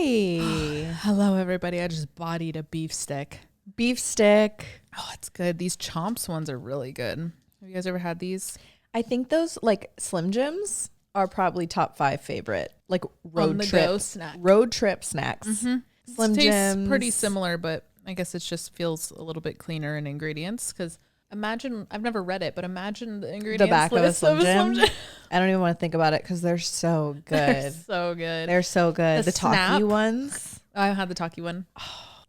Hi. Hello, everybody. I just bodied a beef stick. Beef stick. Oh, it's good. These Chomps ones are really good. Have you guys ever had these? I think those like Slim Jims are probably top 5 favorite. Like road trip snack. Road trip snacks. Mm-hmm. Slim Jims. Pretty similar, but I guess it just feels a little bit cleaner in ingredients. Because imagine, I've never read it, but imagine the ingredients The back of a Slim Jim. Jim. I don't even want to think about it because they're so good. They're so good. They're so good. The Talkie ones. I had the Talkie one.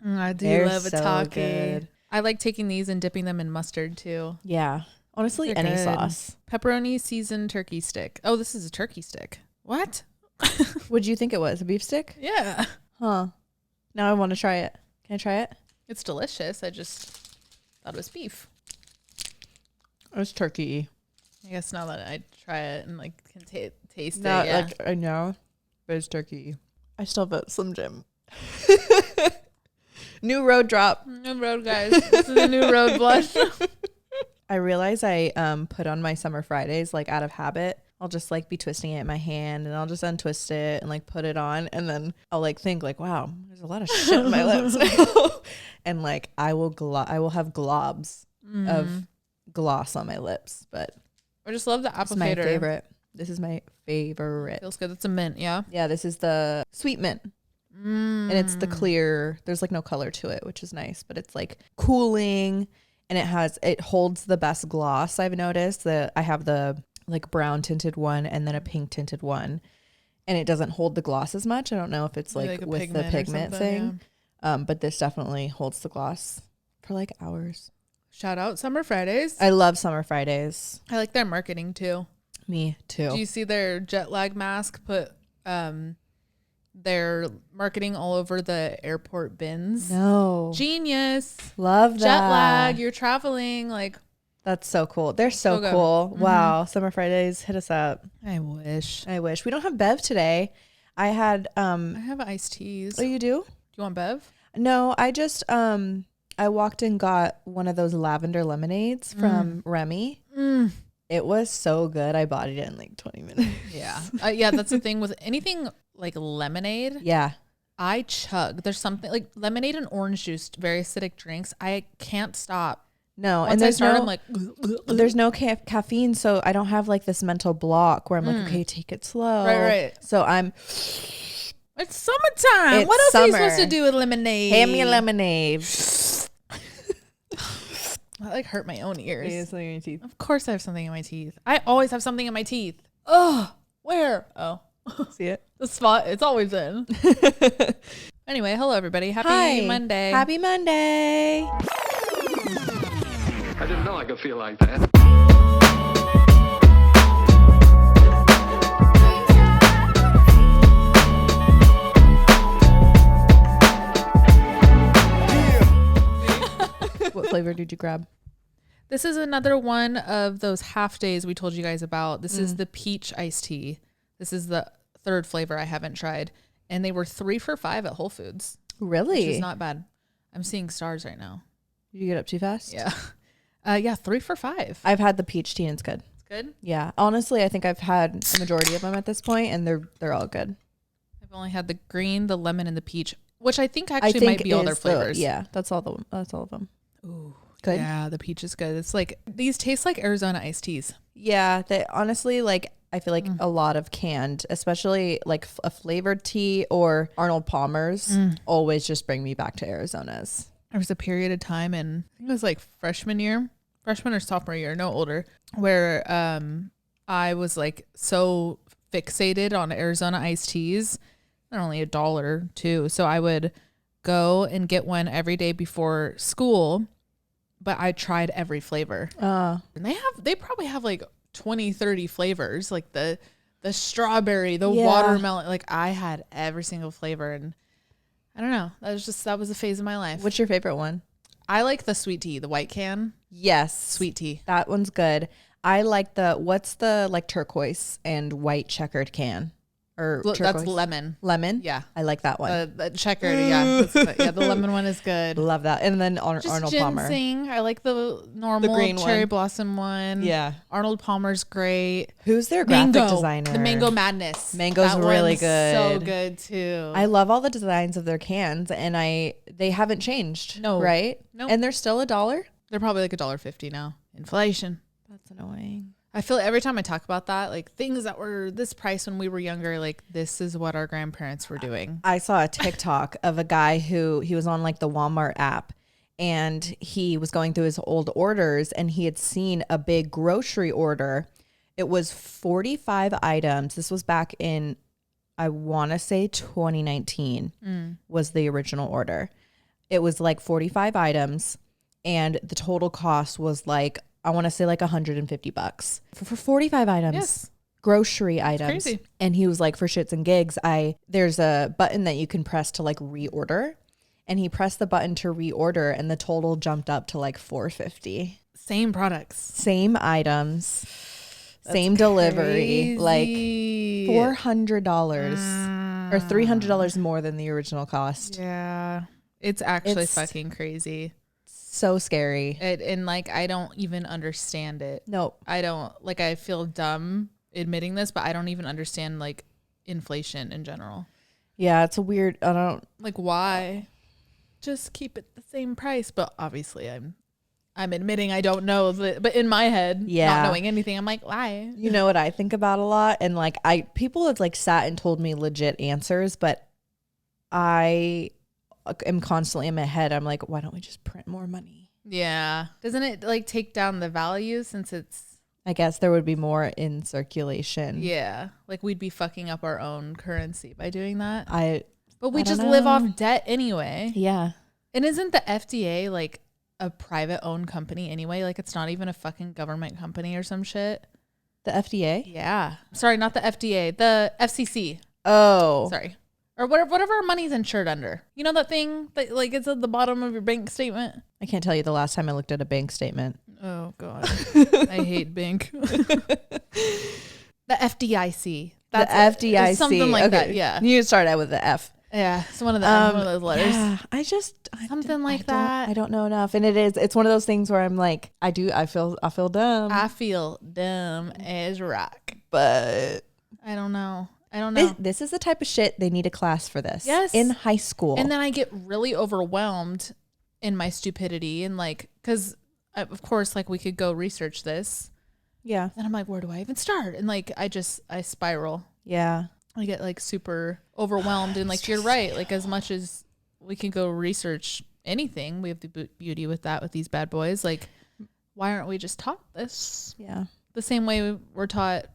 I do They're love a so Talkie. good. I like taking these and dipping them in mustard too. Yeah. Honestly, They're any good. sauce. Pepperoni seasoned turkey stick. Oh, this is a turkey stick. What? What'd you think it was? A beef stick? Yeah. Huh. Now I want to try it. Can I try it? It's delicious. I just thought it was beef. It's turkey. I guess now that I try it and like can taste Not it. Yeah. like I know, but it's turkey. I still vote Slim Jim. New road drop. New road, guys. This is a new road blush. I realize I put on my summer Fridays like out of habit. I'll just like be twisting it in my hand and I'll just untwist it and like put it on and then I'll like think like, wow, there's a lot of shit in my lips now. And like I will have globs of gloss on my lips, but I just love the applicator. it's my favorite. This is my favorite. Feels good. It's a mint, yeah. Yeah, this is the sweet mint. And it's the clear, there's like no color to it, which is nice, but it's like cooling and it holds the best gloss. I've noticed that I have the like brown tinted one and then a pink tinted one and it doesn't hold the gloss as much. I don't know if it's like with the pigment thing. Yeah. But this definitely holds the gloss for like hours. Shout out Summer Fridays. I love Summer Fridays. I like their marketing too. Me too. Do you see their jet lag mask put their marketing all over the airport bins? No. Genius. Love that. Jet lag, you're traveling. Like, that's so cool. They're so cool. Mm-hmm. Wow. Summer Fridays, hit us up. I wish. We don't have Bev today. I had I have iced teas. Oh, you do? Do you want Bev? No, I just I walked and got one of those lavender lemonades from Remy. It was so good. I bought it in like 20 minutes. Yeah. Yeah, that's the thing with anything like lemonade. Yeah. I chug. There's something like lemonade and orange juice, very acidic drinks. I can't stop. No. Once and there's I'm like, there's no caffeine. So I don't have like this mental block where I'm like, okay, take it slow. Right. So it's summertime. It's what else are you summer. supposed to do with lemonade? Hand me a lemonade. I like hurt my own ears. Yeah, something in your teeth. Of course I have something in my teeth. I always have something in my teeth. Oh, where? Oh. See it? The spot it's always in. Anyway, hello everybody. Happy Monday. Happy Monday. I didn't know I could feel like that. What flavor did you grab? This is another one of those half days we told you guys about. This is the peach iced tea. This is the third flavor I haven't tried. And they were 3 for $5 at Whole Foods. Really? Which is not bad. I'm seeing stars right now. Did you get up too fast? Yeah. Yeah, 3 for $5. I've had the peach tea and it's good. It's good? Yeah. Honestly, I think I've had a majority of them at this point and they're all good. I've only had the green, the lemon, and the peach, which I think actually might be all their flavors. Yeah, that's all of them. Ooh. Good. Yeah, the peach is good. It's like, these taste like Arizona iced teas. Yeah, they honestly, like, I feel like a lot of canned, especially like a flavored tea or Arnold Palmer's, always just bring me back to Arizona's. There was a period of time in, I think it was like freshman or sophomore year, no older, where I was like so fixated on Arizona iced teas. They're only $1 too. So I would go and get one every day before school, but I tried every flavor. And they probably have like 20, 30 flavors, like the strawberry, the watermelon. Like I had every single flavor, and I don't know. That was a phase of my life. What's your favorite one? I like the sweet tea, the white can. Yes. Sweet tea. That one's good. I like what's the like turquoise and white checkered can? or That's turquoise? lemon. Lemon? Yeah. I like that one. The checkered, yeah. Yeah, the lemon one is good. Love that. And then Just Arnold Palmer. ginseng. I like the normal green cherry one. blossom one. Yeah. Arnold Palmer's great. Who's their graphic designer? The Mango Madness. Mango's That really one's good. So good too. I love all the designs of their cans, and they haven't changed. No. Right? No. And they're still $1? They're probably like $1.50 now. Inflation. That's annoying. I feel every time I talk about that, like things that were this price when we were younger, like this is what our grandparents were doing. I saw a TikTok of a guy who he was on like the Walmart app, and he was going through his old orders, and he had seen a big grocery order. It was 45 items. This was back in, I want to say 2019 was the original order. It was like 45 items, and the total cost was like, I want to say like $150 for 45 items. Yes. Grocery items. Crazy. And he was like, for shits and gigs, there's a button that you can press to like reorder. And he pressed the button to reorder, and the total jumped up to like $450. Same products. Same items. Same delivery. Like $400 or $300 more than the original cost. Yeah. It's actually fucking crazy. So scary. And like, I don't even understand it. Nope. I don't, like, I feel dumb admitting this, but I don't even understand like inflation in general. Yeah, it's a weird, I don't. Like, why? Just keep it the same price. But obviously I'm admitting I don't know, but in my head, not knowing anything, I'm like, why? You know what I think about a lot? And like, people have like sat and told me legit answers, but I am constantly in my head. I'm like, why don't we just print more money? Yeah. Doesn't it like take down the value since it's, I guess there would be more in circulation. yeah, like we'd be fucking up our own currency by doing that. But we I don't just live know. off debt anyway. Yeah. And isn't the FDA like a private owned company anyway? Like it's not even a fucking government company or some shit. The FDA? Yeah. Sorry, not the FDA, the FCC. Oh. Sorry. Or whatever our money's insured under. You know that thing that like it's at the bottom of your bank statement? I can't tell you the last time I looked at a bank statement. Oh God. I hate bank. The FDIC. The FDIC. It's something like that. Yeah. You start out with the F. Yeah. It's one of those letters. Yeah, Something like that. I don't know enough. And it's one of those things where I'm like, I feel dumb. I feel dumb as rock. But I don't know. This is the type of shit they need a class for this. Yes. In high school. And then I get really overwhelmed in my stupidity and like, because of course, like we could go research this. Yeah. And I'm like, where do I even start? And like, I spiral. Yeah. I get like super overwhelmed. And like, you're right. Like as much as we can go research anything, we have the beauty with these bad boys. Like, why aren't we just taught this? Yeah. The same way we're taught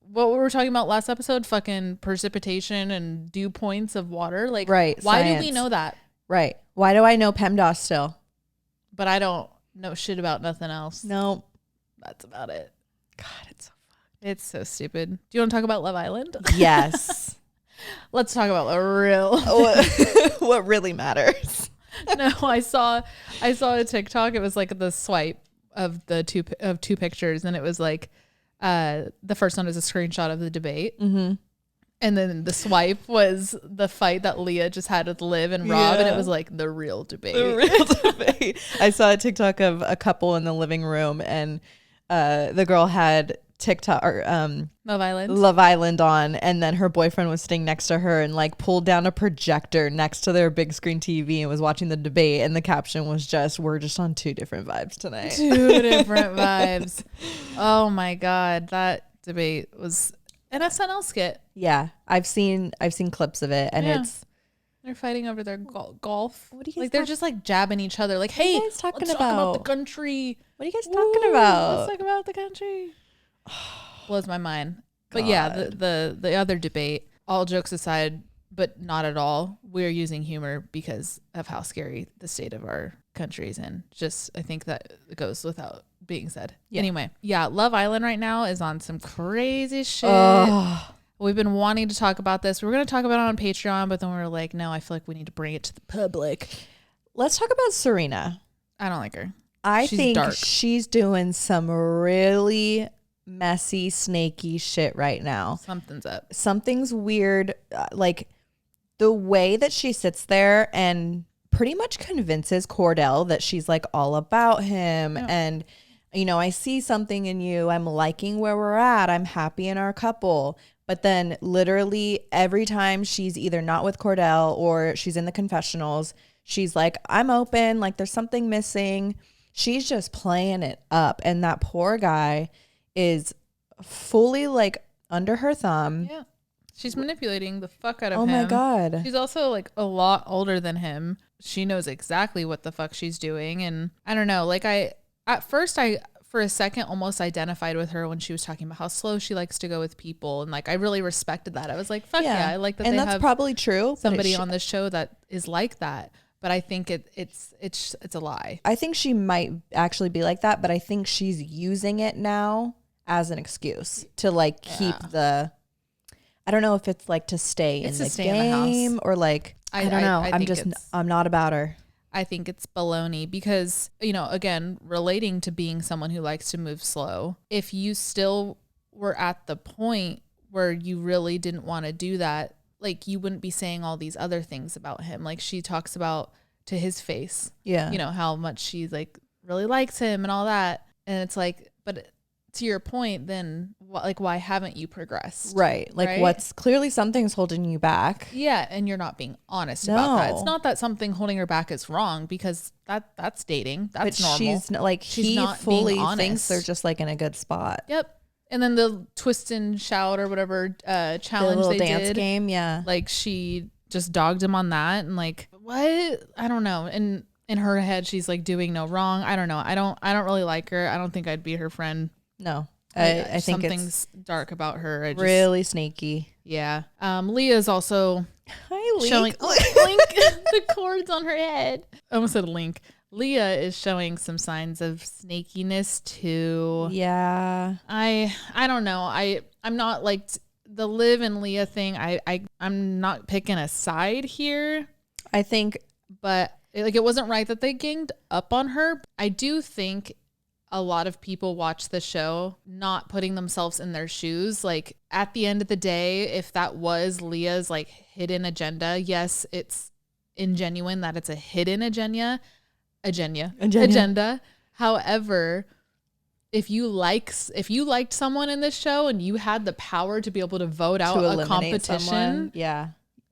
what we were talking about last episode, fucking precipitation and dew points of water. Like, right. Why Science. do we know that? Right. Why do I know PEMDAS still? But I don't know shit about nothing else. No. That's about it. God, it's so It's so stupid. Do you want to talk about Love Island? Yes. Let's talk about the real. What really matters. No, I saw a TikTok. It was like the swipe of two pictures, and it was like the first one was a screenshot of the debate. Mm-hmm. And then the swipe was the fight that Leah just had with Liv and Rob, and it was like the real debate. The real debate. I saw a TikTok of a couple in the living room, and the girl had TikTok or Love Island on, and then her boyfriend was sitting next to her and like pulled down a projector next to their big screen TV and was watching the debate, and the caption was just, "We're just on two different vibes tonight." Two different vibes. Oh my God, that debate was an SNL skit. Yeah, I've seen clips of it, and they're fighting over their golf. What do you guys like? They're just like jabbing each other. Like, hey, let's talk about the country. What are you guys talking about? Let's talk about the country. Blows my mind. But yeah, the other debate, all jokes aside, but not at all, we're using humor because of how scary the state of our country is in. Just, I think that goes without being said. Yeah. Anyway, yeah, Love Island right now is on some crazy shit. We've been wanting to talk about this. We were going to talk about it on Patreon, but then we were like, no, I feel like we need to bring it to the public. Let's talk about Serena. I don't like her. I think dark. she's doing some really messy, snaky shit right now. Something's up. Something's weird. Like the way that she sits there and pretty much convinces Cordell that she's like all about him. And, you know, I see something in you. I'm liking where we're at. I'm happy in our couple. But then literally every time she's either not with Cordell or she's in the confessionals, she's like, I'm open. Like there's something missing. She's just playing it up. And that poor guy is fully like under her thumb. Yeah. She's manipulating the fuck out of him. Oh my God. She's also like a lot older than him. She knows exactly what the fuck she's doing. And I don't know, like at first for a second almost identified with her when she was talking about how slow she likes to go with people. And like, I really respected that. I was like, fuck yeah, I like that. And they that's have probably true. somebody on this show that is like that. But I think it's a lie. I think she might actually be like that, but I think she's using it now as an excuse to like keep the, I don't know if it's like to stay in the game or like, I don't know. I'm not about her. I think it's baloney because, you know, again, relating to being someone who likes to move slow, if you still were at the point where you really didn't want to do that, like you wouldn't be saying all these other things about him. Like she talks about to his face, you know, how much she like really likes him and all that. And it's like, but to your point, then like, why haven't you progressed? Right. Like what's clearly something's holding you back. Yeah. And you're not being honest about that. It's not that something holding her back is wrong because that's dating. That's normal. She's like, he not fully thinks they're just like in a good spot. Yep. And then the twist and shout or whatever challenge the they dance did, game, yeah. Like she just dogged him on that, and like what? I don't know. And in her head, she's like doing no wrong. I don't know. I don't really like her. I don't think I'd be her friend. No, I think something's dark about her. Really sneaky. Yeah. Leah's also showing Link the cords on her head. I almost said Link. Leah is showing some signs of snakiness too. Yeah. I don't know. I'm not like the Liv and Leah thing. I'm not picking a side here. I think, but it wasn't right that they ganged up on her. I do think a lot of people watch the show not putting themselves in their shoes. Like at the end of the day, if that was Leah's like hidden agenda, yes, it's ingenuine that it's a hidden agenda. However, if you liked someone in this show and you had the power to be able to vote out a competition,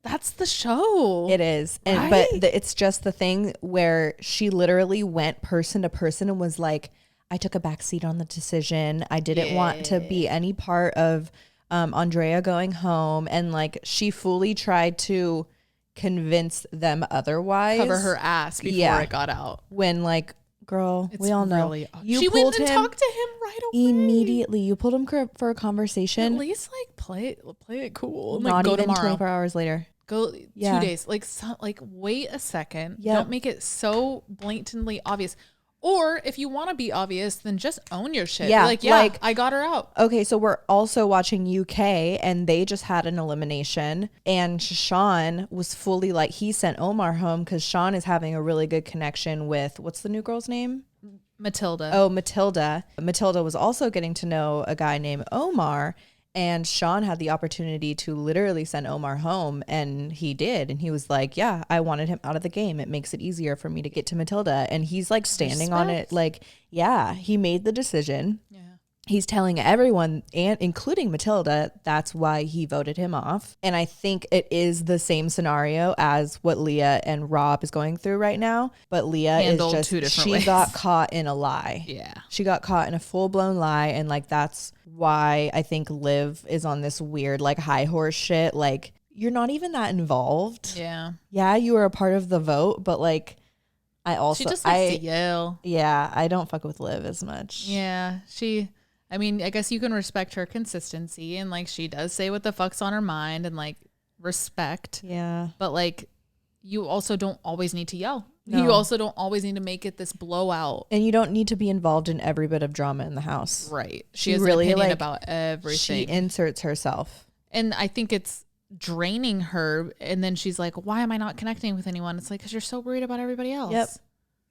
that's the show. It is. And but it's just the thing where she literally went person to person and was like, I took a back seat on the decision. I didn't want to be any part of Andrea going home, and like she fully tried to convince them otherwise. Cover her ass before it got out. When like, girl, we all know. She went and talked to him right away. Immediately. You pulled him for a conversation. At least like play it cool. Not like, go even tomorrow. 24 hours later. Go 2 days. Like wait a second. Yep. Don't make it so blatantly obvious. Or if you want to be obvious, then just own your shit. Yeah, like I got her out. Okay, so we're also watching UK, and they just had an elimination, and Sean was fully like, he sent Omar home because Sean is having a really good connection with, what's the new girl's name? Matilda. Oh, Matilda. Matilda was also getting to know a guy named Omar, and Sean had the opportunity to literally send Omar home, and he did. And he was like, yeah, I wanted him out of the game. It makes it easier for me to get to Matilda. And he's like standing on it. Like, yeah, he made the decision. Yeah. He's telling everyone, and including Matilda, that's why he voted him off. And I think it is the same scenario as what Leah and Rob is going through right now. But Leah handled is just, two different ways. Got caught in a lie. Yeah. She got caught in a full-blown lie. And like, that's why I think Liv is on this weird like high horse shit. Like, you're not even that involved. Yeah. Yeah, you were a part of the vote, but like, she just likes to yell. Yeah, I don't fuck with Liv as much. Yeah, I mean, I guess you can respect her consistency, and like she does say what the fuck's on her mind, and like respect. Yeah. But like, you also don't always need to yell. No. You also don't always need to make it this blowout. And you don't need to be involved in every bit of drama in the house. Right. She has really an opinion about everything. She inserts herself. And I think it's draining her. And then she's like, why am I not connecting with anyone? It's like, because you're so worried about everybody else.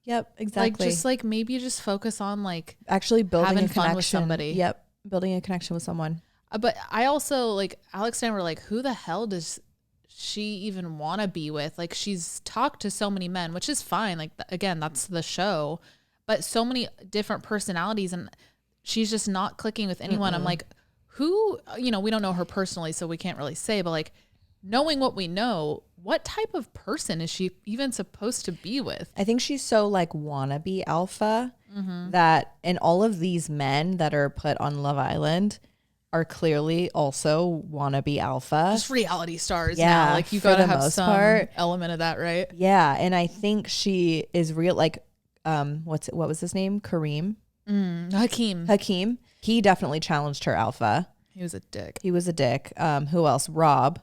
Yep, exactly. Like, just like maybe just focus on like actually building having a fun connection with somebody. Yep. building a connection with someone. But I also like Alex and I were like, who the hell does she even want to be with? Like, she's talked to so many men, which is fine. Like, again, that's the show, but so many different personalities, and she's just not clicking with anyone. I'm like, who, we don't know her personally, so we can't really say, but like, knowing what we know, what type of person is she even supposed to be with? I think she's so like wannabe alpha that, and all of these men that are put on Love Island are clearly also wannabe alpha. Just reality stars. Yeah, now. Like, you for gotta the have most some part. element of that, right? Yeah, and I think she is real. Like, what was his name? Hakeem. He definitely challenged her alpha. He was a dick. He was a dick. Who else? Rob.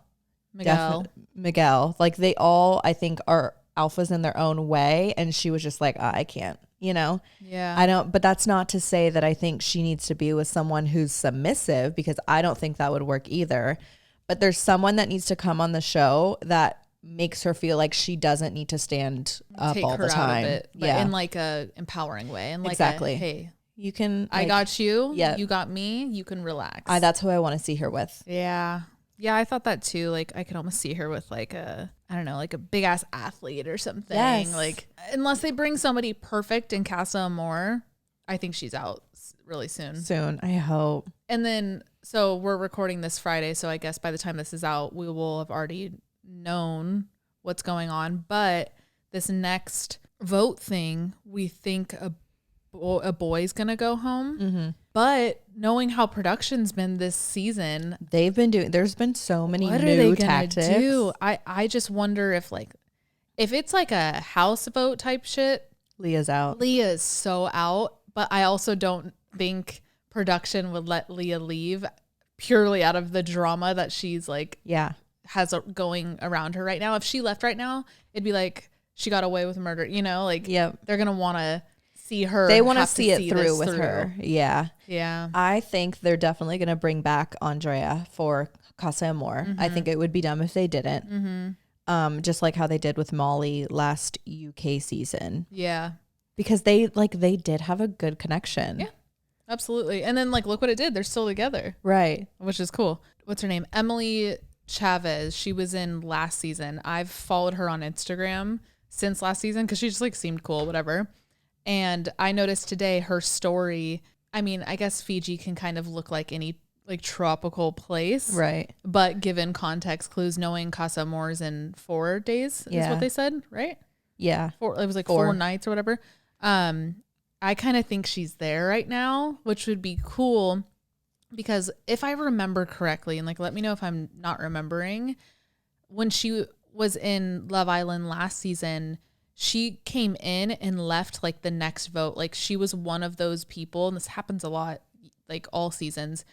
Miguel. Miguel. Like, they all, I think, are alphas in their own way, and she was just like, I can't. Yeah. I don't, but that's not to say that I think she needs to be with someone who's submissive, because I don't think that would work either. But there's someone that needs to come on the show that makes her feel like she doesn't need to stand up Take all her the time. out of it, but in like a empowering way, and like Exactly. hey, you can. I got you. Yeah. You got me. You can relax. That's who I want to see her with. Yeah. Yeah, I thought that too. Like, I could almost see her with like a big ass athlete or something. Yes. Like, unless they bring somebody perfect and Casa Amor, I think she's out really soon. Soon, I hope. And then, so we're recording this Friday, so I guess by the time this is out, we will have already known what's going on. But this next vote thing, we think a boy's gonna go home. But knowing how production's been this season, there's been so many what new are they tactics. gonna do? I just wonder if it's like a house vote type shit. Leah's out. Leah is so out, but I also don't think production would let Leah leave purely out of the drama that she's like has going around her right now. If she left right now, it'd be like she got away with murder. They're gonna want to see her. They want to see it through with her. Yeah. I think they're definitely going to bring back Andrea for Casa Amor. I think it would be dumb if they didn't. Just like how they did with Molly last UK season. Yeah. Because they did have a good connection. Yeah, absolutely. And then look what it did. They're still together. Right. Which is cool. What's her name? Emily Chavez. She was in last season. I've followed her on Instagram since last season because she just seemed cool, whatever. And I noticed today her story. I mean, I guess Fiji can kind of look like any tropical place. Right. But given context clues, knowing Casa Amor's in 4 days is what they said, right? Yeah. It was 4 nights or whatever. I kind of think she's there right now, which would be cool because if I remember correctly, and let me know if I'm not remembering, when she was in Love Island last season, she came in and left the next vote. She was one of those people, and this happens a lot, all seasons.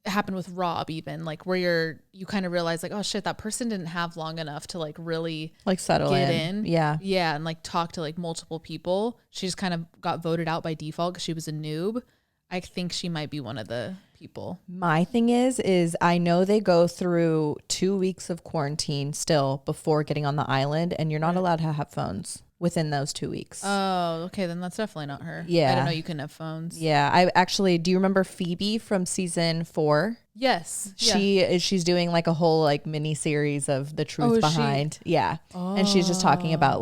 It happened with Rob even, where you kind of realize oh shit, that person didn't have long enough to really settle in. Yeah. Yeah. And talk to multiple people. She just kind of got voted out by default because she was a noob. I think she might be one of the people. My thing is I know they go through 2 weeks of quarantine still before getting on the island, and you're not allowed to have phones within those 2 weeks. Oh, okay. Then that's definitely not her. Yeah. I didn't know you couldn't have phones. Yeah. I actually, do you remember Phoebe from season 4? Yes. She's doing a whole mini series of the truth behind. Yeah. Oh. And she's just talking about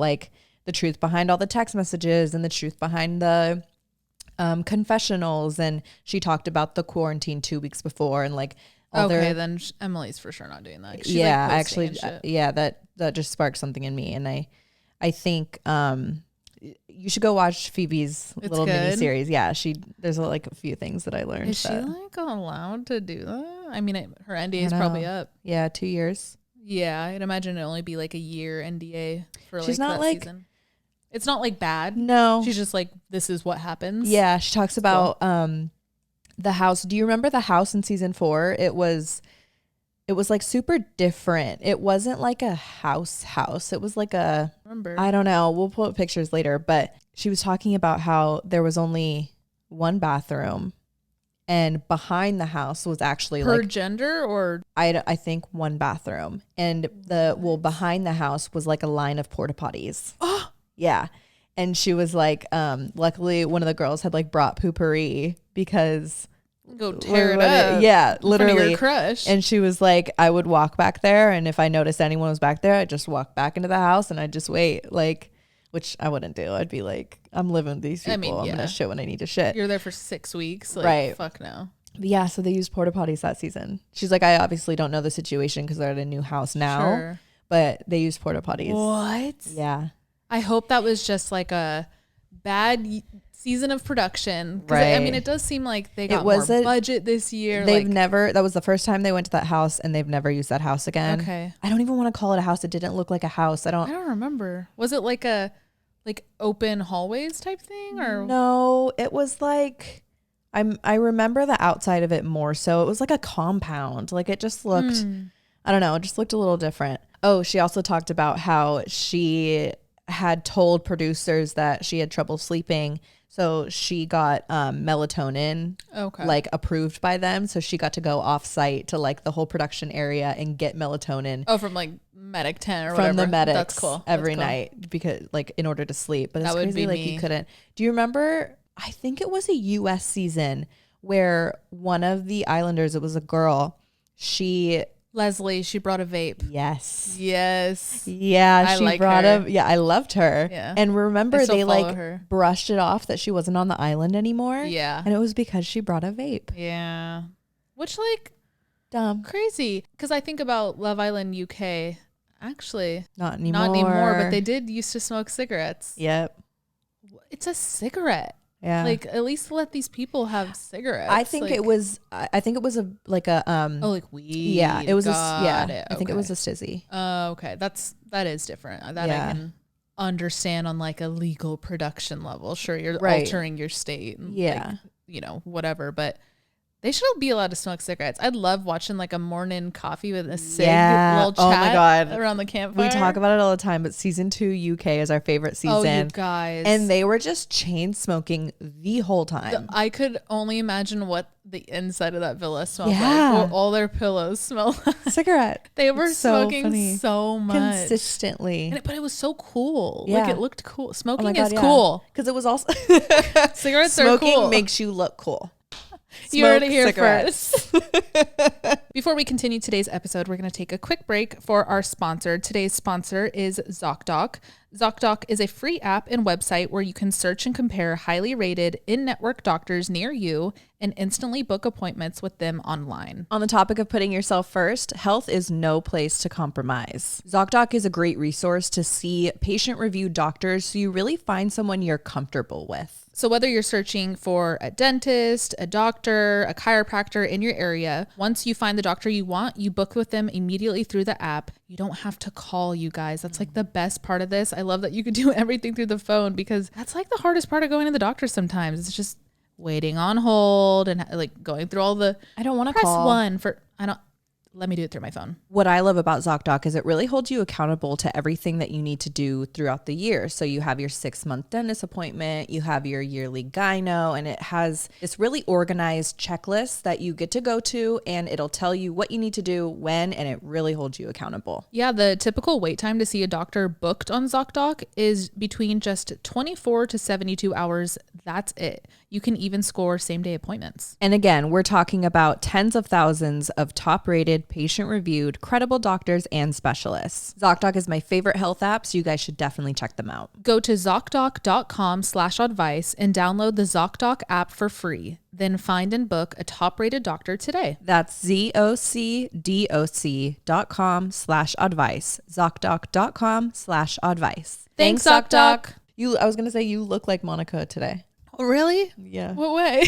the truth behind all the text messages and the truth behind the confessionals, and she talked about the quarantine 2 weeks before and then Emily's for sure not doing that. She's actually that just sparked something in me, and I think you should go watch Phoebe's little mini series. Yeah, there's a few things that I learned. Is she allowed to do that? I mean, her NDA is probably up. Yeah, 2 years. Yeah, I'd imagine it'd only be a year NDA for she's not that season. It's not bad. No. She's just this is what happens. Yeah. She talks about the house. Do you remember the house in season 4? It was super different. It wasn't a house. It was I don't know. We'll pull up pictures later, but she was talking about how there was only one bathroom, and behind the house was actually per gender, or I think one bathroom, and behind the house was a line of porta potties. Oh. Yeah. And she was luckily one of the girls had brought poopery because Go tear it up. Yeah, in front of literally. your crush. And she was like, I would walk back there, and if I noticed anyone was back there, I'd just walk back into the house and I'd just wait, like, which I wouldn't do. I'd be like, I'm living with these people. I mean, I'm gonna shit when I need to shit. You're there for 6 weeks. Like, Right. Fuck no. But yeah, so they used porta potties that season. She's like, I obviously don't know the situation because they're at a new house now, Sure. but they used porta potties. What? Yeah. I hope that was just like a bad season of production. Because I Right. mean, it does seem like they got was more a- budget this year. They've like, never, that was the first time they went to that house, and they've never used that house again. Okay. I don't even want to call it a house. It didn't look like a house. I don't remember. Was it like a open hallways type thing or No, it was like, I remember the outside of it more so. It was like a compound. Like it just looked, I don't know, it just looked a little different. Oh, she also talked about how she had told producers that she had trouble sleeping. So she got melatonin like approved by them. So she got to go off site to like the whole production area and get melatonin. Oh, from like Medic 10 or from whatever. the medics That's cool. every That's cool. night because like in order to sleep. But it's That would crazy be like me. you couldn't. Do you remember? I think it was a US season where one of the Islanders, it was a girl, Leslie, she brought a vape. yes. I She like brought her. I loved her. Yeah. And I remember still they follow like her. brushed it off that she wasn't on the island anymore. Yeah. And it was because she brought a vape. Yeah. Which like Dumb. crazy. Because I think about Love Island UK. Actually, Not anymore. not anymore, but they did used to smoke cigarettes. Yep. It's a cigarette. Yeah. Like at least let these people have cigarettes. I think like, it was a like a Oh, like weed. yeah, it was Got a it. I think it Okay. was a stizzy. Oh, okay. That is different. That Yeah. I can understand on like a legal production level. Sure, you're Right. altering your state. And Yeah. like, you know, whatever. But they should be allowed to smoke cigarettes. I'd love watching like a morning coffee with a cig, Yeah. little Oh chat my God. around the campfire. We talk about it all the time, but season 2 UK is our favorite season. Oh, you guys. And they were just chain smoking the whole time. I could only imagine what the inside of that villa smelled Yeah. like. What all their pillows smell like. Cigarette. They were It's so smoking funny. so much. Consistently. But it was so cool. Yeah. Like it looked cool. Oh Smoking my God, is yeah. cool. Because it was also Cigarettes are smoking cool. makes you look cool. You heard it here cigarettes. first. Before we continue today's episode, we're going to take a quick break for our sponsor. Today's sponsor is ZocDoc. ZocDoc is a free app and website where you can search and compare highly rated in-network doctors near you and instantly book appointments with them online. On the topic of putting yourself first, health is no place to compromise. ZocDoc is a great resource to see patient-reviewed doctors so you really find someone you're comfortable with. So whether you're searching for a dentist, a doctor, a chiropractor in your area, once you find the doctor you want, you book with them immediately through the app. You don't have to call, you guys. That's like the best part of this. I love that you can do everything through the phone because that's like the hardest part of going to the doctor sometimes. It's just waiting on hold and like going through all the I don't want to press call. one for let me do it through my phone. What I love about ZocDoc is it really holds you accountable to everything that you need to do throughout the year. So you have your 6-month dentist appointment, you have your yearly gyno, and it has this really organized checklist that you get to go to, and it'll tell you what you need to do when, and it really holds you accountable. Yeah, the typical wait time to see a doctor booked on ZocDoc is between just 24 to 72 hours. That's it. You can even score same-day appointments. And again, we're talking about tens of thousands of top-rated, patient-reviewed, credible doctors and specialists. ZocDoc is my favorite health app, so you guys should definitely check them out. Go to ZocDoc.com/advice and download the ZocDoc app for free. Then find and book a top-rated doctor today. That's ZocDoc.com/advice. ZocDoc.com/advice. Thanks, ZocDoc. I was going to say you look like Monica today. Oh, really? Yeah. What way? I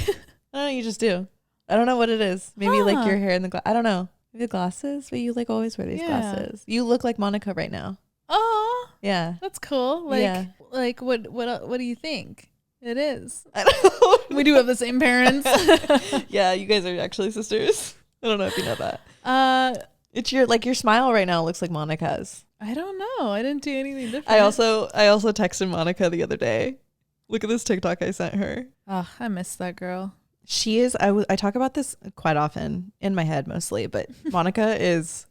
don't know, you just do. I don't know what it is. Maybe like your hair and the I don't know. Maybe the glasses, but you like always wear these glasses. You look like Monica right now. Oh, Yeah. that's cool. Like, Yeah. like what do you think? It is. I don't know. We do have the same parents. Yeah, you guys are actually sisters. I don't know if you know that. It's your smile right now looks like Monica's. I don't know. I didn't do anything different. I also texted Monica the other day. Look at this TikTok I sent her. Oh, I miss that girl. She is, I talk about this quite often in my head mostly, but Monica is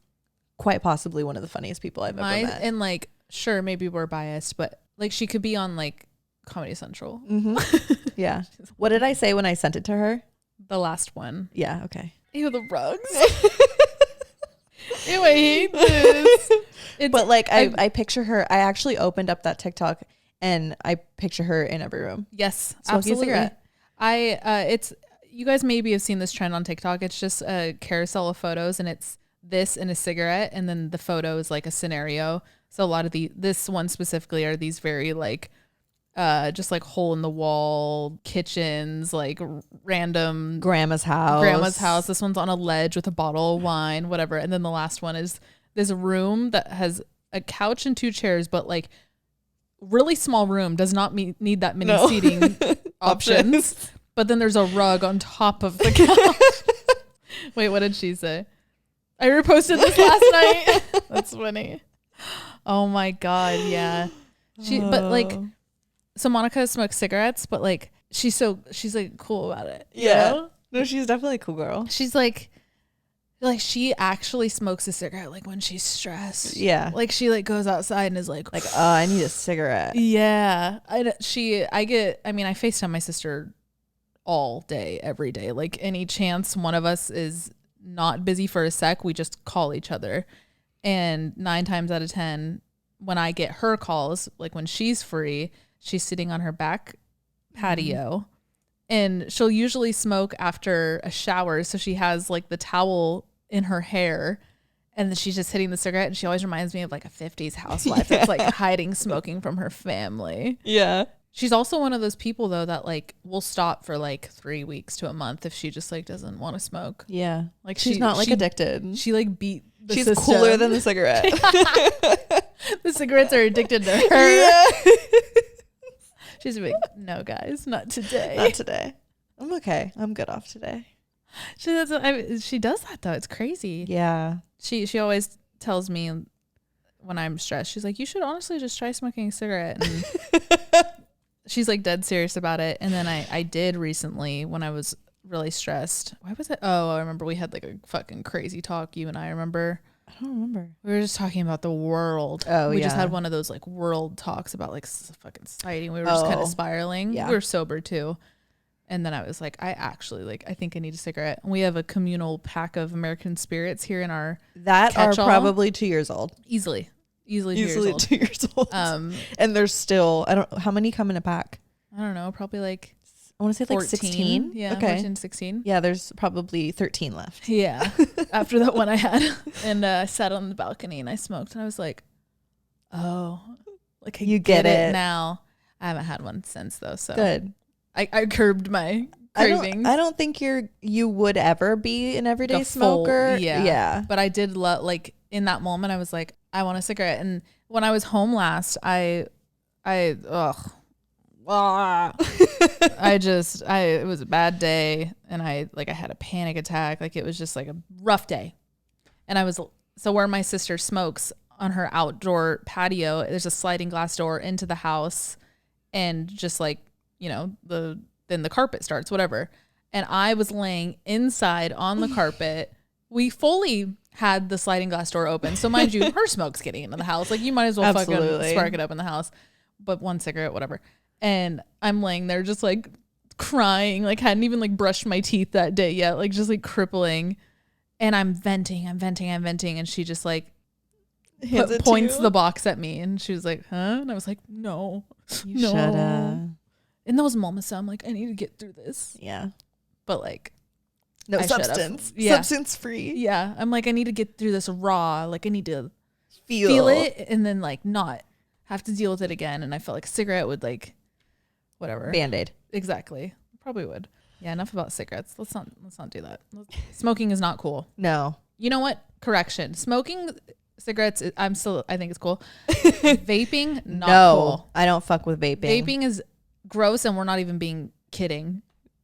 quite possibly one of the funniest people I've ever met. And like, sure, maybe we're biased, but like she could be on like Comedy Central. Yeah. What did I say when I sent it to her? The last one. Yeah. Okay. Ew, the rugs. Ew, I hate this. But like I picture her. I actually opened up that TikTok and I picture her in every room. Yes, smoking absolutely. a cigarette. It's you guys maybe have seen this trend on TikTok. It's just a carousel of photos, and it's this and a cigarette, and then the photo is like a scenario. So a lot of this one specifically are these very like just like hole in the wall kitchens, like random Grandma's house. This one's on a ledge with a bottle of wine, whatever. And then the last one is this room that has a couch and 2 chairs, but like really small room, does not need that many seating options. But then there's a rug on top of the couch. Wait, what did she say? I reposted this last night. That's funny. Oh my God. Yeah. But like, so Monica smokes cigarettes, but like, she's like cool about it. Yeah. You know? No, she's definitely a cool girl. She's like she actually smokes a cigarette like when she's stressed. Yeah. Like she like goes outside and is like, I need a cigarette. yeah. I FaceTime my sister all day, every day. Like any chance one of us is not busy for a sec, we just call each other. And 9 times out of 10, when I get her calls, like when she's free, she's sitting on her back patio, and she'll usually smoke after a shower. So she has like the towel in her hair, and then she's just hitting the cigarette. And she always reminds me of like a 50s housewife that's like hiding smoking from her family. Yeah. She's also one of those people though that like will stop for like 3 weeks to a month if she just like doesn't want to smoke. Yeah. Like she's not like addicted. She like beat the She's system. cooler than the cigarette. The cigarettes are addicted to her. Yeah. She's like, no guys, not today. Not today. I'm okay. I'm good off today. She does that though. It's crazy. Yeah. She always tells me when I'm stressed, she's like, you should honestly just try smoking a cigarette. And she's like dead serious about it. And then I did recently when I was really stressed. Why was it? Oh, I remember we had like a fucking crazy talk. You and I remember. I don't remember. We were just talking about the world. Oh, we yeah. just had one of those like world talks about like fucking society. We were just kind of spiraling. Yeah. We were sober too. And then I was like, I think I need a cigarette. And we have a communal pack of American spirits here in our that catch-all. Are probably 2 years old. Easily 2 years old. 2 years old. And there's still, how many come in a pack? I don't know, probably like I want to say 14. like 16. Yeah, okay. 14, 16. Yeah, there's probably 13 left. Yeah. After that one I had. And I sat on the balcony and I smoked. And I was like, oh, like I get it now. I haven't had one since though. So good. I curbed my cravings. I don't think you would ever be an everyday smoker. Yeah. But I did like in that moment I was like, I want a cigarette. And when I was home last, it was a bad day, and I had a panic attack. Like it was just like a rough day. And so where my sister smokes on her outdoor patio, there's a sliding glass door into the house, and just like, you know, then the carpet starts, whatever. And I was laying inside on the carpet. We fully had the sliding glass door open. So mind you, her smoke's getting into the house. Like you might as well fucking spark it up in the house. But one cigarette, whatever. And I'm laying there just like crying, like hadn't even like brushed my teeth that day yet, like just like crippling. And I'm venting. And she just like points the box at me, and she was like, huh? And I was like, no. Shoulda. In those moments, I'm like, I need to get through this. Yeah. But like, no substance. Substance free. Yeah. I'm like, I need to get through this raw. Like I need to feel it and then like not have to deal with it again. And I felt like a cigarette would like, whatever. Band-Aid. Exactly. Probably would. Yeah. Enough about cigarettes. Let's not do that. Smoking is not cool. No. You know what? Correction. Smoking cigarettes, I think it's cool. Vaping, not cool. I don't fuck with vaping. Vaping is gross, and we're not even being kidding.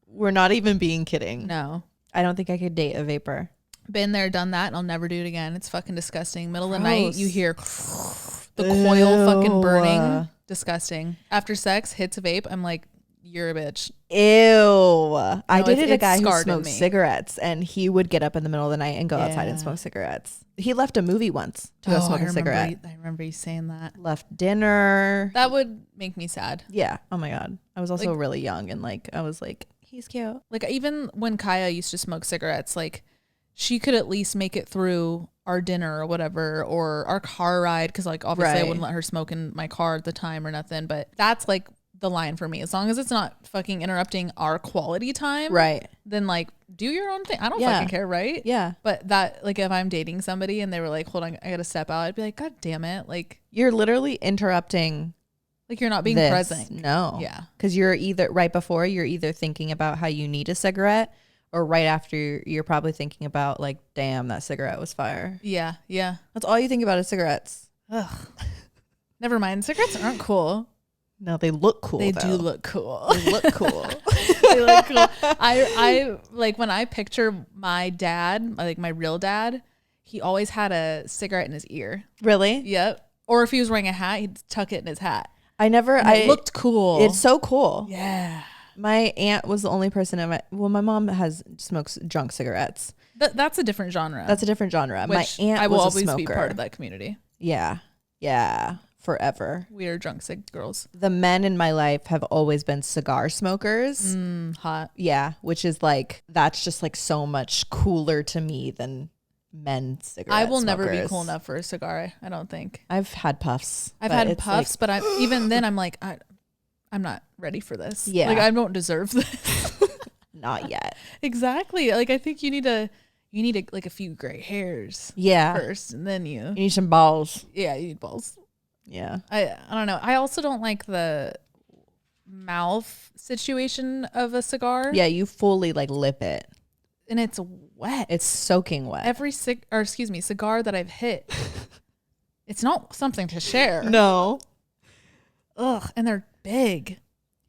We're not even being kidding. No. I don't think I could date a vapor. Been there, done that, and I'll never do it again. It's fucking disgusting. Middle of the night, you hear the coil fucking burning. Disgusting. After sex, hits a vape. I'm like, you're a bitch. Ew. I dated a guy who scarred smoked cigarettes, and he would get up in the middle of the night and go outside and smoke cigarettes. He left a movie once to go smoke a cigarette. I remember you saying that. Left dinner. That would make me sad. Yeah. Oh my God. I was also really young, and like I was like, He's cute. Like even when Kaya used to smoke cigarettes, like she could at least make it through our dinner or whatever, or our car ride. Cause like obviously I wouldn't let her smoke in my car at the time or nothing, but that's like the line for me. As long as it's not fucking interrupting our quality time. Right. Then like do your own thing. I don't fucking care. Right. Yeah. But that like if I'm dating somebody and they were like, hold on, I got to step out. I'd be like, God damn it. Like you're literally interrupting. Like you're not being this. present. No. Yeah. Because you're either right before you're either thinking about how you need a cigarette, or right after you're probably thinking about like, damn, that cigarette was fire. Yeah. Yeah. That's all you think about is cigarettes. Ugh. Never mind. Cigarettes aren't cool. No, they look cool. They though. do look cool. They look cool. They look cool. I like when I picture my dad, like my real dad, he always had a cigarette in his ear. Really? Yep. Or if he was wearing a hat, he'd tuck it in his hat. It looked cool. It's so cool. Yeah. My aunt was the only person in my mom smokes drunk cigarettes. That's a different genre. That's a different genre. My aunt I will was always a smoker. be part of that community. Yeah. Yeah. Forever. We are drunk cig girls. The men in my life have always been cigar smokers. Hot. Yeah. Which is like, that's just like so much cooler to me than men cigarette I will never be smokers. cool enough for a cigar. I don't think. I've had puffs. I've but had it's puffs, but even then I'm like, I'm not ready for this. Yeah. Like I don't deserve this. not yet. Exactly. Like I think you need like a few gray hairs. Yeah. First, and then you need some balls. Yeah, you need balls. Yeah. I don't know. I also don't like the mouth situation of a cigar. Yeah, you fully like lip it. And it's wet. It's soaking wet. Every cigar that I've hit, it's not something to share. No. Ugh, and they're big.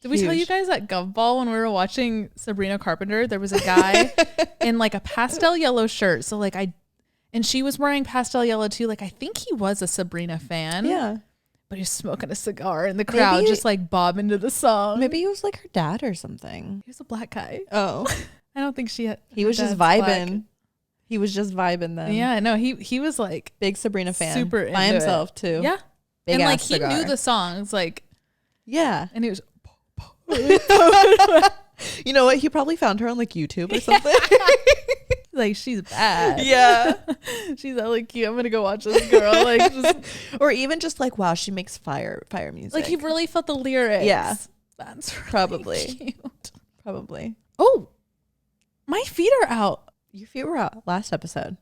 Did we tell you guys at Govball when we were watching Sabrina Carpenter, there was a guy in like a pastel yellow shirt. So like and she was wearing pastel yellow too. Like I think he was a Sabrina fan. Yeah. But he's smoking a cigar in the crowd, just like bobbing to the song. Maybe he was like her dad or something. He was a black guy. Oh. I don't think she had. He was just vibing. Black. He was just vibing then. Yeah, no, he was like big Sabrina fan. Super by himself it. too. Yeah. Big and like ass he cigar. knew the songs, like yeah. And he was you know what? He probably found her on like YouTube or something. Like she's bad. Yeah. She's hella cute. I'm gonna go watch this girl. Like just, or even just like, wow, she makes fire music. Like he really felt the lyrics. Yeah. That's really probably cute. Probably. Oh, my feet are out. Your feet were out last episode.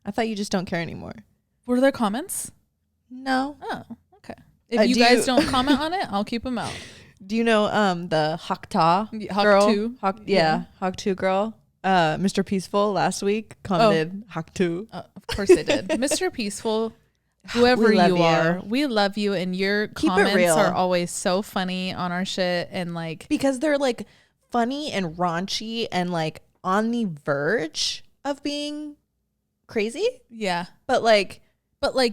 I thought you just don't care anymore. Were there comments? No. Oh, okay. If you guys don't comment on it, I'll keep them out. Do you know the Hakta girl? Hak2 girl. Mr. Peaceful last week commented Hak2. Of course they did. Mr. Peaceful, whoever you are, we love you, and your comments are always so funny on our shit, and like because they're like funny and raunchy and like on the verge of being crazy. Yeah. But like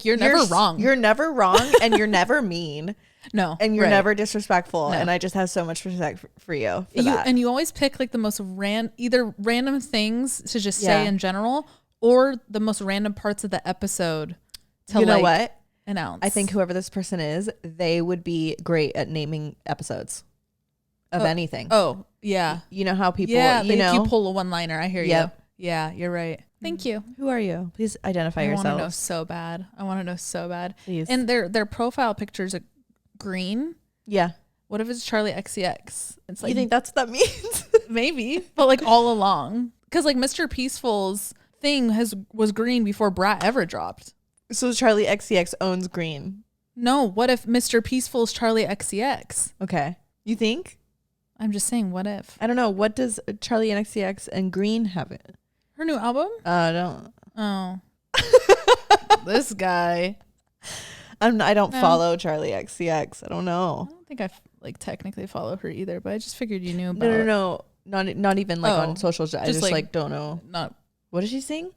you're never wrong. You're never wrong and you're never mean. No. And you're never disrespectful. No. And I just have so much respect for you. For that. And you always pick like the most either random things to just say in general, or the most random parts of the episode to you know what? Announce. I think whoever this person is, they would be great at naming episodes of anything. Oh, yeah. You know how people, you pull a one-liner. I hear you. Yeah, you're right. Thank you. Who are you? Please identify yourself. I want to know so bad. Please. And their profile pictures are green. Yeah. What if it's Charli XCX? It's like, you think that's what that means? Maybe, but like all along, because like Mr. Peaceful's thing was green before Brat ever dropped. So Charli XCX owns green. No, what if Mr. Peaceful's Charli XCX? Okay. You think? I'm just saying, what if? I don't know. What does Charli and XCX and green have it? Her new album? I don't. Oh. This guy. I don't follow Charli XCX. I don't know. I don't think I like technically follow her either, but I just figured you knew about. No. Not even like on socials. I just like don't know. Not. What does she sing?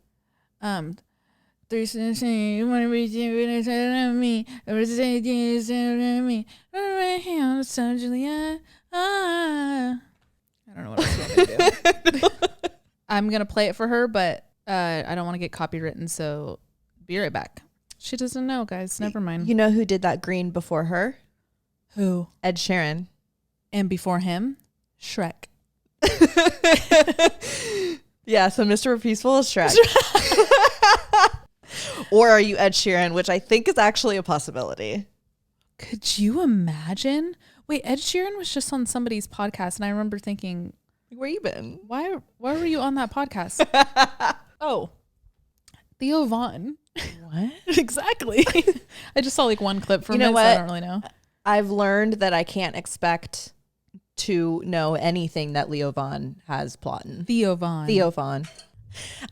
There's nothing you want to be doing to me. Me. Right here on the Julia. I don't know what else you want me to do. I'm gonna play it for her, but I don't want to get copywritten, so be right back. She doesn't know, guys. Never mind. You know who did that green before her? Who? Ed Sheeran. And before him, Shrek. Yeah, so Mr. Peaceful is Shrek. Or are you Ed Sheeran, which I think is actually a possibility. Could you imagine? Wait, Ed Sheeran was just on somebody's podcast, and I remember thinking, Where you been? why were you on that podcast? Oh, Theo Vaughn. What? Exactly. I just saw like one clip from You know it, what? so I don't really know. I've learned that I can't expect to know anything that Leo Vaughn has plotting. Theo Vaughn. Theo Vaughn.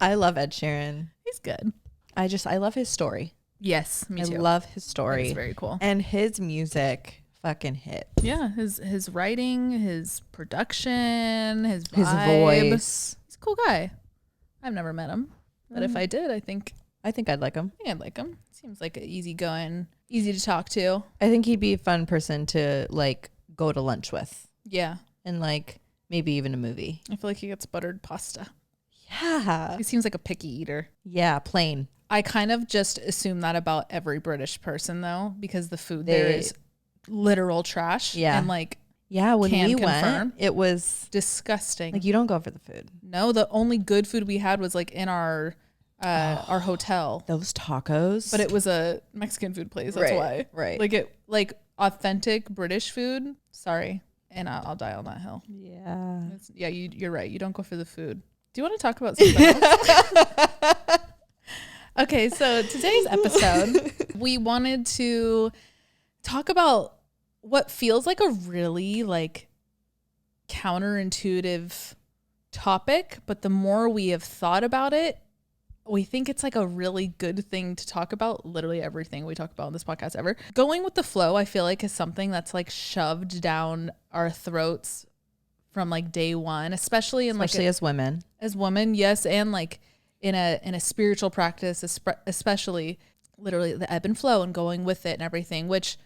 I love Ed Sheeran. He's good. I love his story. Yes, me too. I love his story. It's very cool. And his music fucking hit. Yeah, his writing, his production, his His vibe. voice. He's a cool guy. I've never met him, but if I did, I think I'd like him. I'd like him. Seems like an easygoing, easy to talk to. I think he'd be a fun person to like go to lunch with Yeah, and like maybe even a movie. I feel like he gets buttered pasta. Yeah. He seems like a picky eater. Yeah, plain. I kind of just assume that about every British person though, because the food there is literal trash. Yeah. And like Yeah, when Can we confirm. went, it was disgusting. like you don't go for the food. No, the only good food we had was like in our hotel. Those tacos. But it was a Mexican food place. That's Right, why. right. Like authentic British food. Sorry. And I'll die on that hill. Yeah. Yeah, you're right. You don't go for the food. Do you want to talk about something else? Okay, so today's episode, we wanted to talk about what feels like a really like counterintuitive topic, but the more we have thought about it, we think it's like a really good thing to talk about. Literally everything we talk about on this podcast ever. Going with the flow, I feel like is something that's like shoved down our throats from like day one, especially As women. as women, yes, and like in a spiritual practice, especially literally the ebb and flow and going with it and everything, which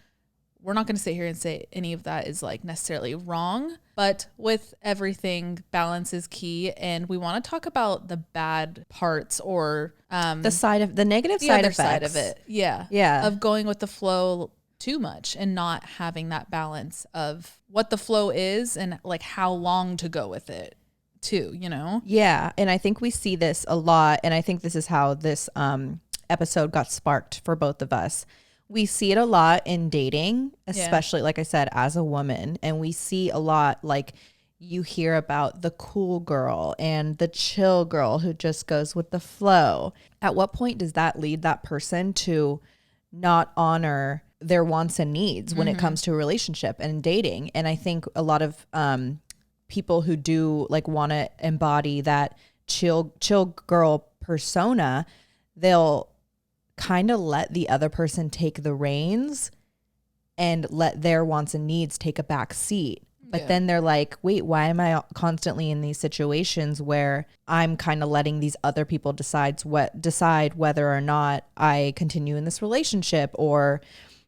we're not going to sit here and say any of that is like necessarily wrong, but with everything, balance is key. And we want to talk about the bad parts or The negative the side other effects. side of it. Yeah. Yeah. Of going with the flow too much and not having that balance of what the flow is and like how long to go with it too, you know? Yeah. And I think we see this a lot. And I think this is how this episode got sparked for both of us. We see it a lot in dating, especially, like I said, as a woman. And we see a lot, like, you hear about the cool girl and the chill girl who just goes with the flow. At what point does that lead that person to not honor their wants and needs when it comes to a relationship and dating? And I think a lot of people who do like want to embody that chill girl persona, they'll kind of let the other person take the reins and let their wants and needs take a back seat. But then they're like, wait, why am I constantly in these situations where I'm kind of letting these other people decide whether or not I continue in this relationship or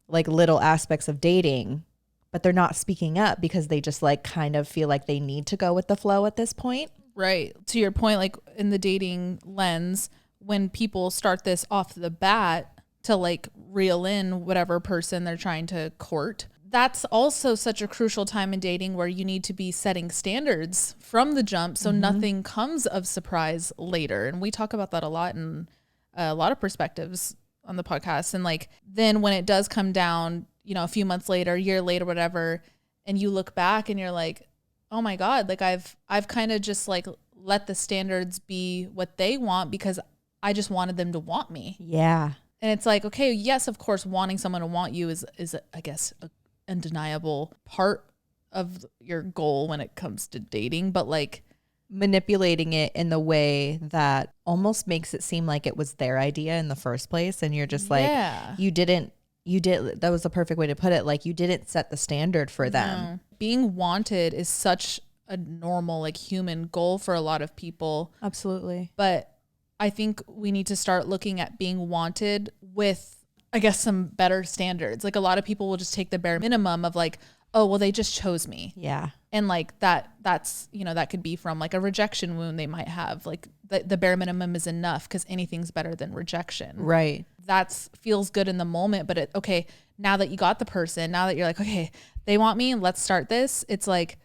like little aspects of dating, but they're not speaking up because they just like kind of feel like they need to go with the flow at this point. Right. To your point, like in the dating lens, when people start this off the bat to like reel in whatever person they're trying to court, that's also such a crucial time in dating where you need to be setting standards from the jump so nothing comes of surprise later. And we talk about that a lot in a lot of perspectives on the podcast. And like then when it does come down, you know, a few months later, a year later, whatever, and you look back and you're like, oh my God, like I've kind of just like let the standards be what they want because I just wanted them to want me. Yeah. And it's like, okay, yes, of course, wanting someone to want you is I guess, a undeniable part of your goal when it comes to dating. But like manipulating it in the way that almost makes it seem like it was their idea in the first place. And you're just like, that was the perfect way to put it. Like you didn't set the standard for them. No. Being wanted is such a normal, like human goal for a lot of people. Absolutely. But I think we need to start looking at being wanted with, I guess, some better standards. Like a lot of people will just take the bare minimum of like, oh, well, they just chose me. Yeah. And like that's, you know, that could be from like a rejection wound they might have. Like the bare minimum is enough because anything's better than rejection. Right. That's feels good in the moment. But okay, now that you got the person, now that you're like, okay, they want me, let's start this. It's like,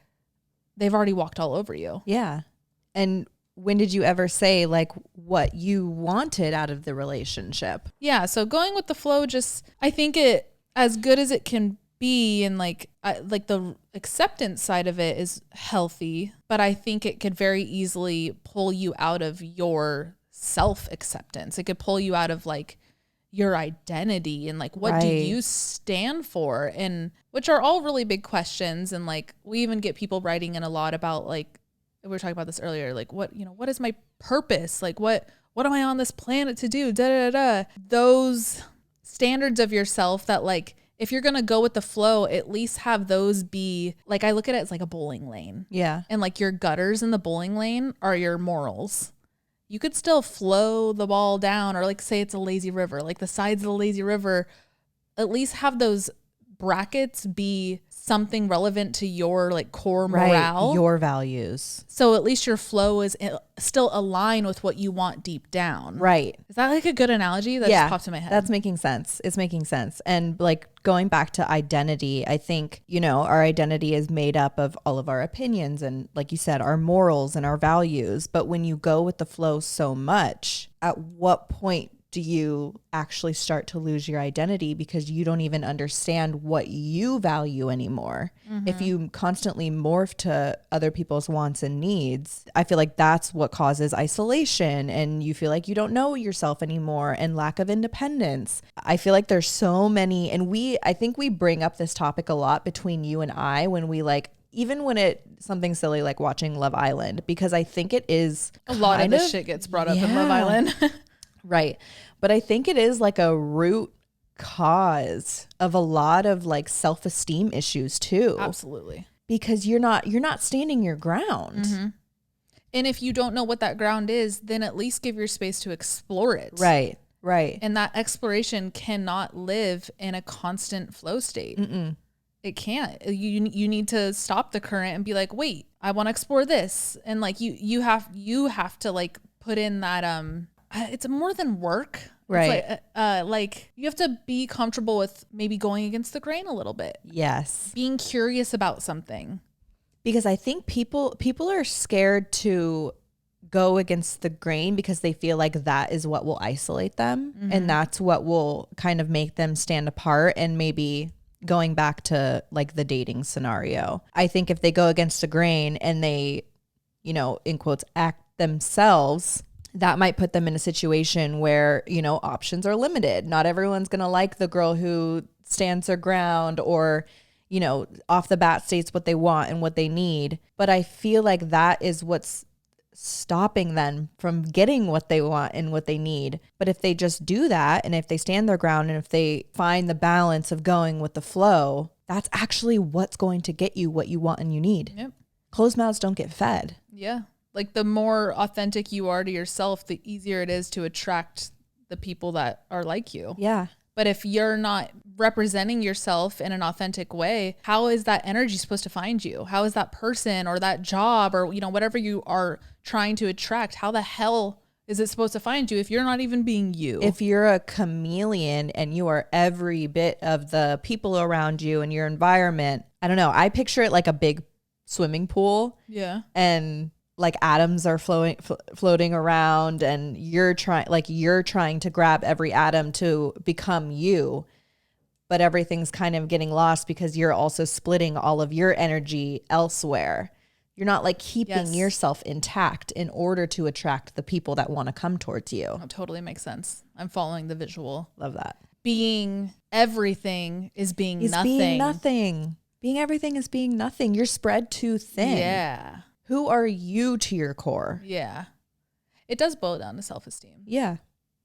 they've already walked all over you. Yeah. And when did you ever say like what you wanted out of the relationship? Yeah. So going with the flow, just, I think it, as good as it can be, and like the acceptance side of it is healthy, but I think it could very easily pull you out of your self-acceptance. It could pull you out of like your identity and like, what do you stand for? And which are all really big questions. And like, we even get people writing in a lot about like, we were talking about this earlier, like what is my purpose? Like what am I on this planet to do? Da, da, da. Those standards of yourself that like, if you're going to go with the flow, at least have those be like, I look at it as like a bowling lane. Yeah. And like your gutters in the bowling lane are your morals. You could still flow the ball down, or like say it's a lazy river, like the sides of the lazy river, at least have those brackets be something relevant to your like core morale, your values. So at least your flow is still aligned with what you want deep down. Right. Is that like a good analogy? That just popped in my head. That's making sense. It's making sense. And like going back to identity, I think, our identity is made up of all of our opinions and, like you said, our morals and our values. But when you go with the flow so much, at what point do you actually start to lose your identity because you don't even understand what you value anymore? Mm-hmm. If you constantly morph to other people's wants and needs, I feel like that's what causes isolation, and you feel like you don't know yourself anymore, and lack of independence. I feel like there's so many, and I think we bring up this topic a lot between you and I when we like, even when something silly like watching Love Island, because I think it is a lot of this shit gets brought up in Love Island. Right. But I think it is like a root cause of a lot of like self-esteem issues too. Absolutely. Because you're not standing your ground. Mm-hmm. And if you don't know what that ground is, then at least give your space to explore it. Right. Right. And that exploration cannot live in a constant flow state. Mm-mm. It can't. You need to stop the current and be like, wait, I want to explore this. And like you have to like put in that it's more than work. Right. Like you have to be comfortable with maybe going against the grain a little bit. Yes. Being curious about something. Because I think people are scared to go against the grain because they feel like that is what will isolate them. Mm-hmm. And that's what will kind of make them stand apart. And maybe going back to like the dating scenario, I think if they go against the grain and they, in quotes, act themselves, that might put them in a situation where, options are limited. Not everyone's going to like the girl who stands her ground or, off the bat states what they want and what they need. But I feel like that is what's stopping them from getting what they want and what they need. But if they just do that, and if they stand their ground, and if they find the balance of going with the flow, that's actually what's going to get you what you want and you need. Yep. Closed mouths don't get fed. Yeah. Like the more authentic you are to yourself, the easier it is to attract the people that are like you. Yeah. But if you're not representing yourself in an authentic way, how is that energy supposed to find you? How is that person or that job or, whatever you are trying to attract, how the hell is it supposed to find you if you're not even being you? If you're a chameleon and you are every bit of the people around you and your environment, I don't know. I picture it like a big swimming pool. Yeah. And like atoms are floating around, and you're trying to grab every atom to become you, but everything's kind of getting lost because you're also splitting all of your energy elsewhere. You're not like keeping yourself intact in order to attract the people that want to come towards you. That totally makes sense. I'm following the visual. Love that. Being everything is being nothing. Being nothing. Being everything is being nothing. You're spread too thin. Yeah. Who are you to your core? Yeah. It does boil down to self-esteem. Yeah.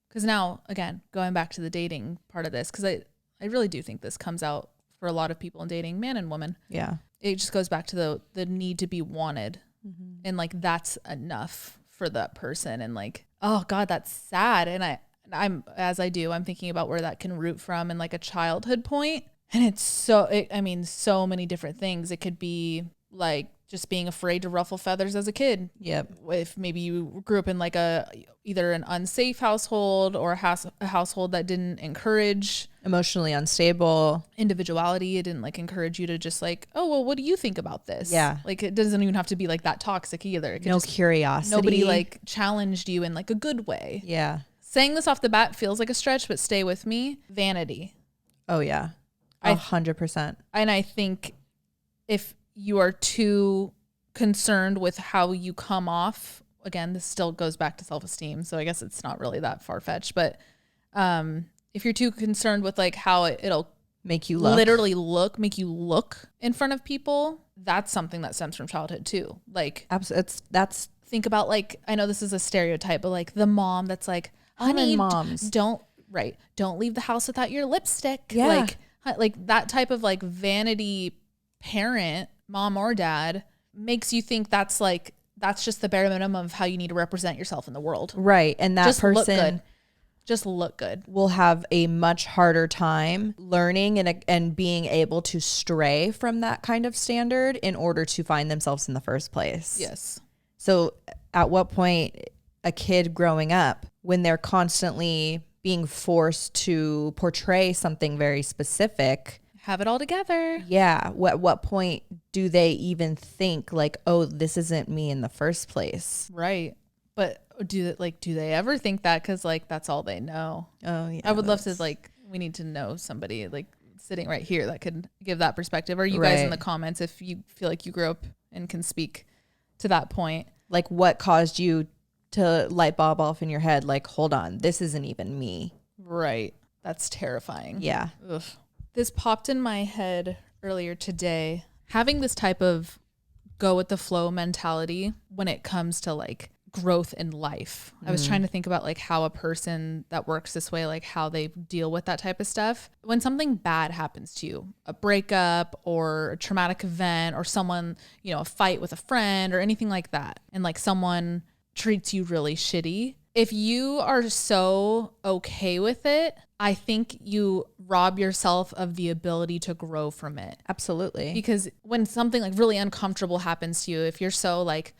Because now, again, going back to the dating part of this, because I really do think this comes out for a lot of people in dating, man and woman. Yeah. It just goes back to the need to be wanted. Mm-hmm. And like, that's enough for that person. And like, oh God, that's sad. And I'm thinking about where that can root from in like a childhood point. And it's so many different things. It could be like just being afraid to ruffle feathers as a kid. Yep. If maybe you grew up in like either an unsafe household or a household that didn't encourage Emotionally unstable. individuality, it didn't like encourage you to just like, oh, well, what do you think about this? Yeah. Like it doesn't even have to be like that toxic either. It could No just, curiosity. nobody like challenged you in like a good way. Yeah. Saying this off the bat feels like a stretch, but stay with me. Vanity. Oh yeah. 100%. And I think if you are too concerned with how you come off, again, this still goes back to self-esteem, so I guess it's not really that far-fetched, but if you're too concerned with like how it'll make you look. Literally make you look in front of people, that's something that stems from childhood too. Like that's think about like, I know this is a stereotype, but like the mom that's like, honey, moms. don't leave the house without your lipstick. Yeah. Like that type of like vanity parent, mom or dad, makes you think that's just the bare minimum of how you need to represent yourself in the world. Right. And that just person look good. Will have a much harder time learning and being able to stray from that kind of standard in order to find themselves in the first place. Yes. So at what point a kid growing up, when they're constantly being forced to portray something very specific, have it all together. Yeah. At what point do they even think like, oh, this isn't me in the first place? Right. But do they ever think that? Because like that's all they know. Oh yeah. I would love to we need to know somebody like sitting right here that could give that perspective. Or you guys in the comments if you feel like you grew up and can speak to that point. Like what caused you to light bulb off in your head? Like, hold on, this isn't even me. Right. That's terrifying. Yeah. Ugh. This popped in my head earlier today. Having this type of go with the flow mentality when it comes to like growth in life. I was trying to think about like how a person that works this way, like how they deal with that type of stuff. When something bad happens to you, a breakup or a traumatic event or someone, a fight with a friend or anything like that, and like someone treats you really shitty, if you are so okay with it, I think you rob yourself of the ability to grow from it. Absolutely. Because when something like really uncomfortable happens to you, if you're so like,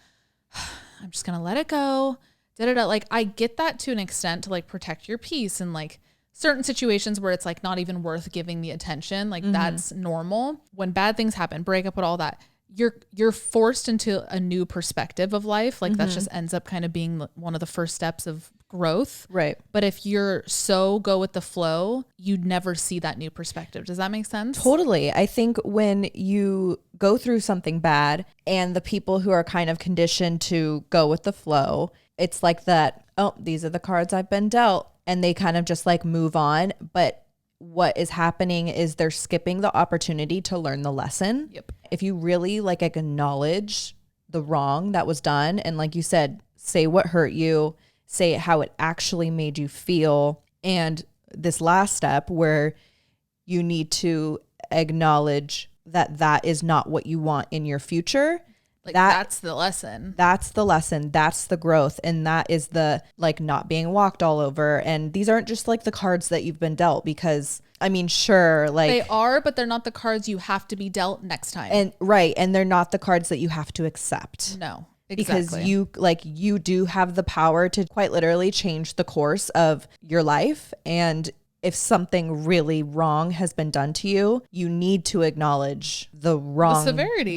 I'm just going to let it go, like I get that to an extent to like protect your peace and like certain situations where it's like not even worth giving the attention. Like that's normal. When bad things happen, breakup and all that, you're forced into a new perspective of life. Like that just ends up kind of being one of the first steps of growth. Right. But if you're so go with the flow, you'd never see that new perspective. Does that make sense? Totally. I think when you go through something bad and the people who are kind of conditioned to go with the flow, it's like that, oh, these are the cards I've been dealt. And they kind of just like move on. But what is happening is they're skipping the opportunity to learn the lesson. Yep. If you really like acknowledge the wrong that was done, and like you said, say what hurt you, say how it actually made you feel. And this last step where you need to acknowledge that that is not what you want in your future. Like that's the lesson. That's the lesson. That's the growth. And that is the like not being walked all over. And these aren't just like the cards that you've been dealt, because I mean, sure, like they are, but they're not the cards you have to be dealt next time. And right. And they're not the cards that you have to accept. No, exactly. Because you do have the power to quite literally change the course of your life. And if something really wrong has been done to you, you need to acknowledge the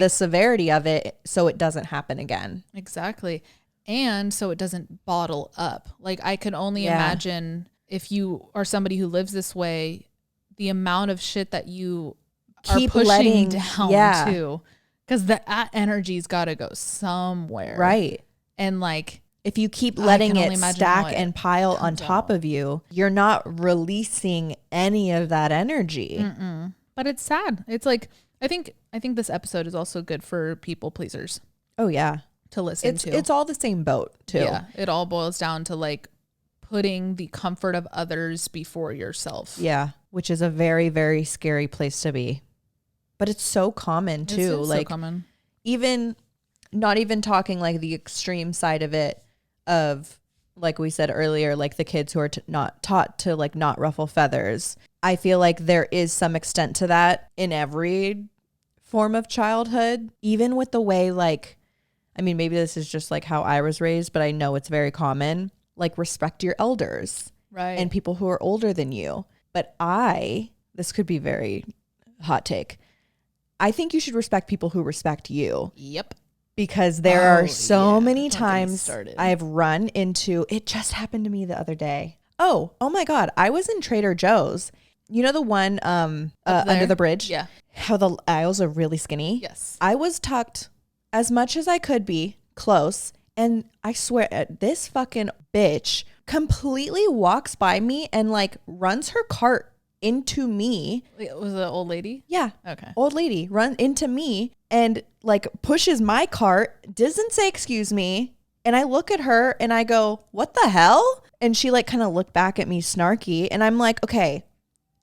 severity of it so it doesn't happen again. Exactly. And so it doesn't bottle up. Like I can only imagine if you are somebody who lives this way, the amount of shit that you keep pushing down too. Because that energy's got to go somewhere. Right. And like, if you keep letting it stack and pile on top of you, you're not releasing any of that energy. But it's sad. It's like, I think this episode is also good for people pleasers. Oh yeah. To listen to. It's all the same boat too. Yeah. It all boils down to like putting the comfort of others before yourself. Yeah. Which is a very, very scary place to be. But it's so common too. It's like so common. Even not even talking like the extreme side of it, of like we said earlier, like the kids who are not taught to like not ruffle feathers. I feel like there is some extent to that in every form of childhood, even with the way like, I mean, maybe this is just like how I was raised, but I know it's very common, like respect your elders Right. and people who are older than you. But this could be very hot take. I think you should respect people who respect you. Yep. Because there are so many don't get me times started. I've run into, it just happened to me the other day. Oh my God. I was in Trader Joe's. You know the one under the bridge? Yeah. How the aisles are really skinny? Yes. I was tucked as much as I could be close. And I swear, this fucking bitch completely walks by me and like runs her cart into me. Was it an old lady? Yeah. Okay. Old lady run into me and like pushes my cart, doesn't say excuse me. And I look at her and I go, what the hell? And she like kind of looked back at me snarky. And I'm like, okay,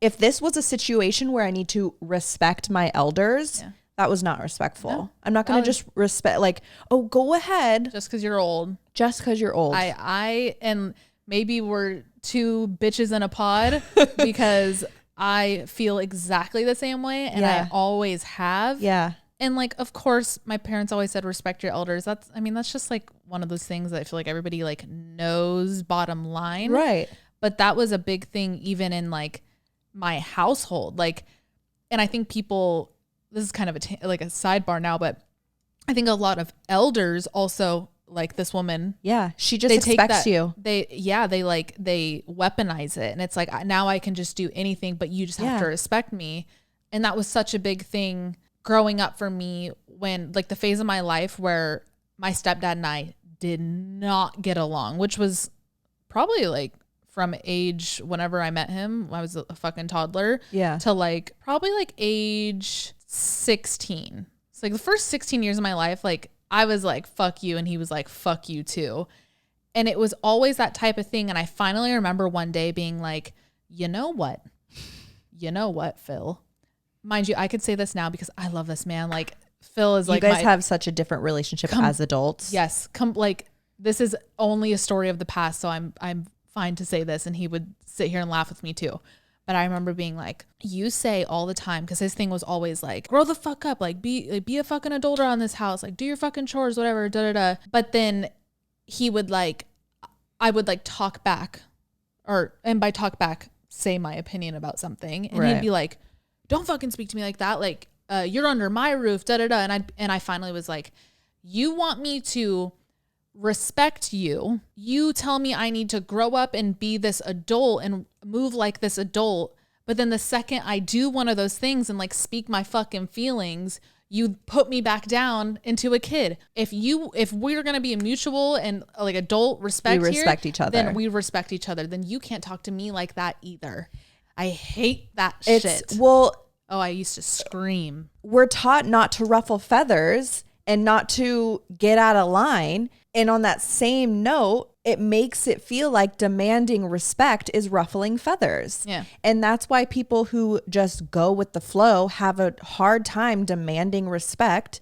if this was a situation where I need to respect my elders, that was not respectful. No. I'm not going to just respect like, oh, go ahead. Just because you're old. Just because you're old. I and maybe we're two bitches in a pod because I feel exactly the same way and I always have. Yeah. And like, of course, my parents always said, respect your elders. That's just like one of those things that I feel like everybody like knows bottom line. Right. But that was a big thing even in like my household. Like, and I think people, this is kind of like a sidebar now, but I think a lot of elders also like this woman. Yeah. She just expects you. They weaponize it. And it's like, now I can just do anything, but you just have to respect me. And that was such a big thing growing up for me when like the phase of my life where my stepdad and I did not get along, which was probably like from age whenever I met him, I was a fucking toddler, to like probably like age 16. So like the first 16 years of my life, like I was like, fuck you. And he was like, fuck you too. And it was always that type of thing. And I finally remember one day being like, you know what, Phil? Mind you, I could say this now because I love this man. Like Phil is like, you guys have such a different relationship as adults. Yes. Like this is only a story of the past. So I'm fine to say this. And he would sit here and laugh with me too. But I remember being like, you say all the time, because his thing was always like, grow the fuck up, like be a fucking adult around this house, like do your fucking chores, whatever, da da da. But then he would like, I would like talk back, and by talk back, say my opinion about something, and he'd be like, don't fucking speak to me like that, like you're under my roof, da da da. And I finally was like, you want me to respect you, you tell me I need to grow up and be this adult and move like this adult, but then the second I do one of those things and like speak my fucking feelings, you put me back down into a kid. If we're gonna be a mutual and like adult respect, we respect each other, then we respect each other. Then you can't talk to me like that either. I hate that shit. Well, I used to scream. We're taught not to ruffle feathers and not to get out of line. And on that same note, it makes it feel like demanding respect is ruffling feathers. Yeah. And that's why people who just go with the flow have a hard time demanding respect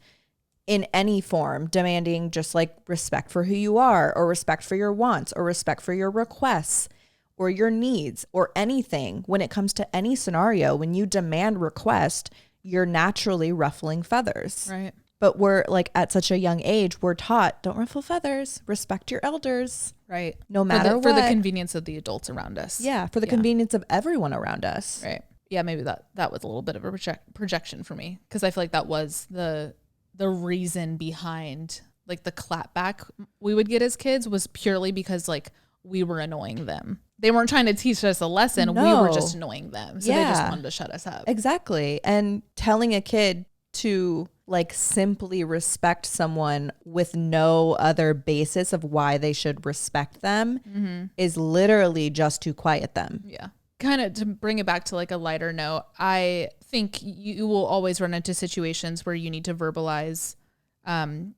in any form, demanding just like respect for who you are, or respect for your wants, or respect for your requests or your needs or anything. When it comes to any scenario, when you demand request, you're naturally ruffling feathers. Right. But we're like at such a young age, we're taught, don't ruffle feathers, respect your elders. Right. No matter what. For the convenience of the adults around us. Yeah. For the convenience of everyone around us. Right. Yeah. Maybe that was a little bit of a projection for me. Cause I feel like that was the reason behind like the clapback we would get as kids was purely because like we were annoying them. They weren't trying to teach us a lesson. No. We were just annoying them. So they just wanted to shut us up. Exactly. And telling a kid to like simply respect someone with no other basis of why they should respect them is literally just to quiet them. Yeah. Kind of to bring it back to like a lighter note, I think you will always run into situations where you need to verbalize,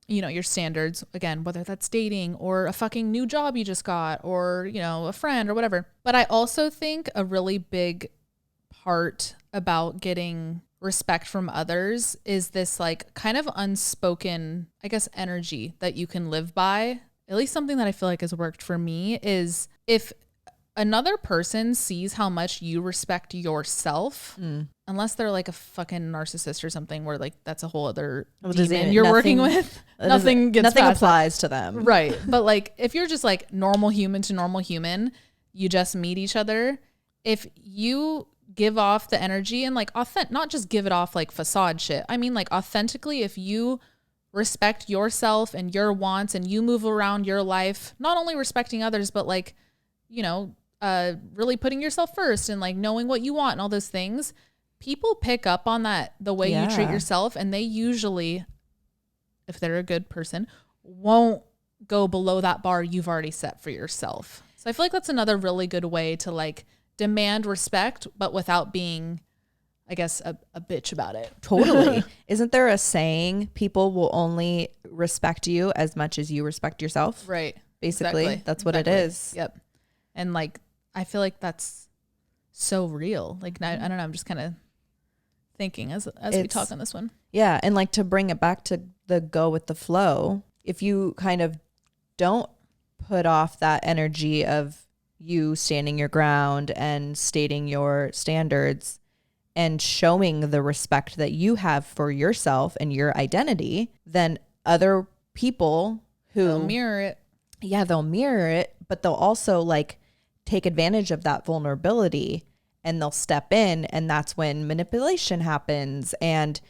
your standards, again, whether that's dating or a fucking new job you just got or, a friend or whatever. But I also think a really big part about getting respect from others is this like kind of unspoken, I guess, energy that you can live by. At least something that I feel like has worked for me is if another person sees how much you respect yourself, unless they're like a fucking narcissist or something where like that's a whole other demon you're working with. Nothing applies to them. Right. But like if you're just like normal human to normal human, you just meet each other. If you give off the energy and like not just give it off like facade shit. I mean like authentically, if you respect yourself and your wants and you move around your life, not only respecting others, but like, you know, really putting yourself first and like knowing what you want and all those things, people pick up on that, the way you treat yourself. And they usually, if they're a good person, won't go below that bar you've already set for yourself. So I feel like that's another really good way to like demand respect, but without being, I guess, a bitch about it. Totally. Isn't there a saying, people will only respect you as much as you respect yourself? Right. Basically, exactly. That's what it is. Yep. And like, I feel like that's so real. Like, I don't know. I'm just kind of thinking as we talk on this one. Yeah. And like to bring it back to the go with the flow, if you kind of don't put off that energy of you standing your ground and stating your standards and showing the respect that you have for yourself and your identity, then other people they'll mirror it. Yeah, they'll mirror it, but they'll also like take advantage of that vulnerability and they'll step in, and that's when manipulation happens and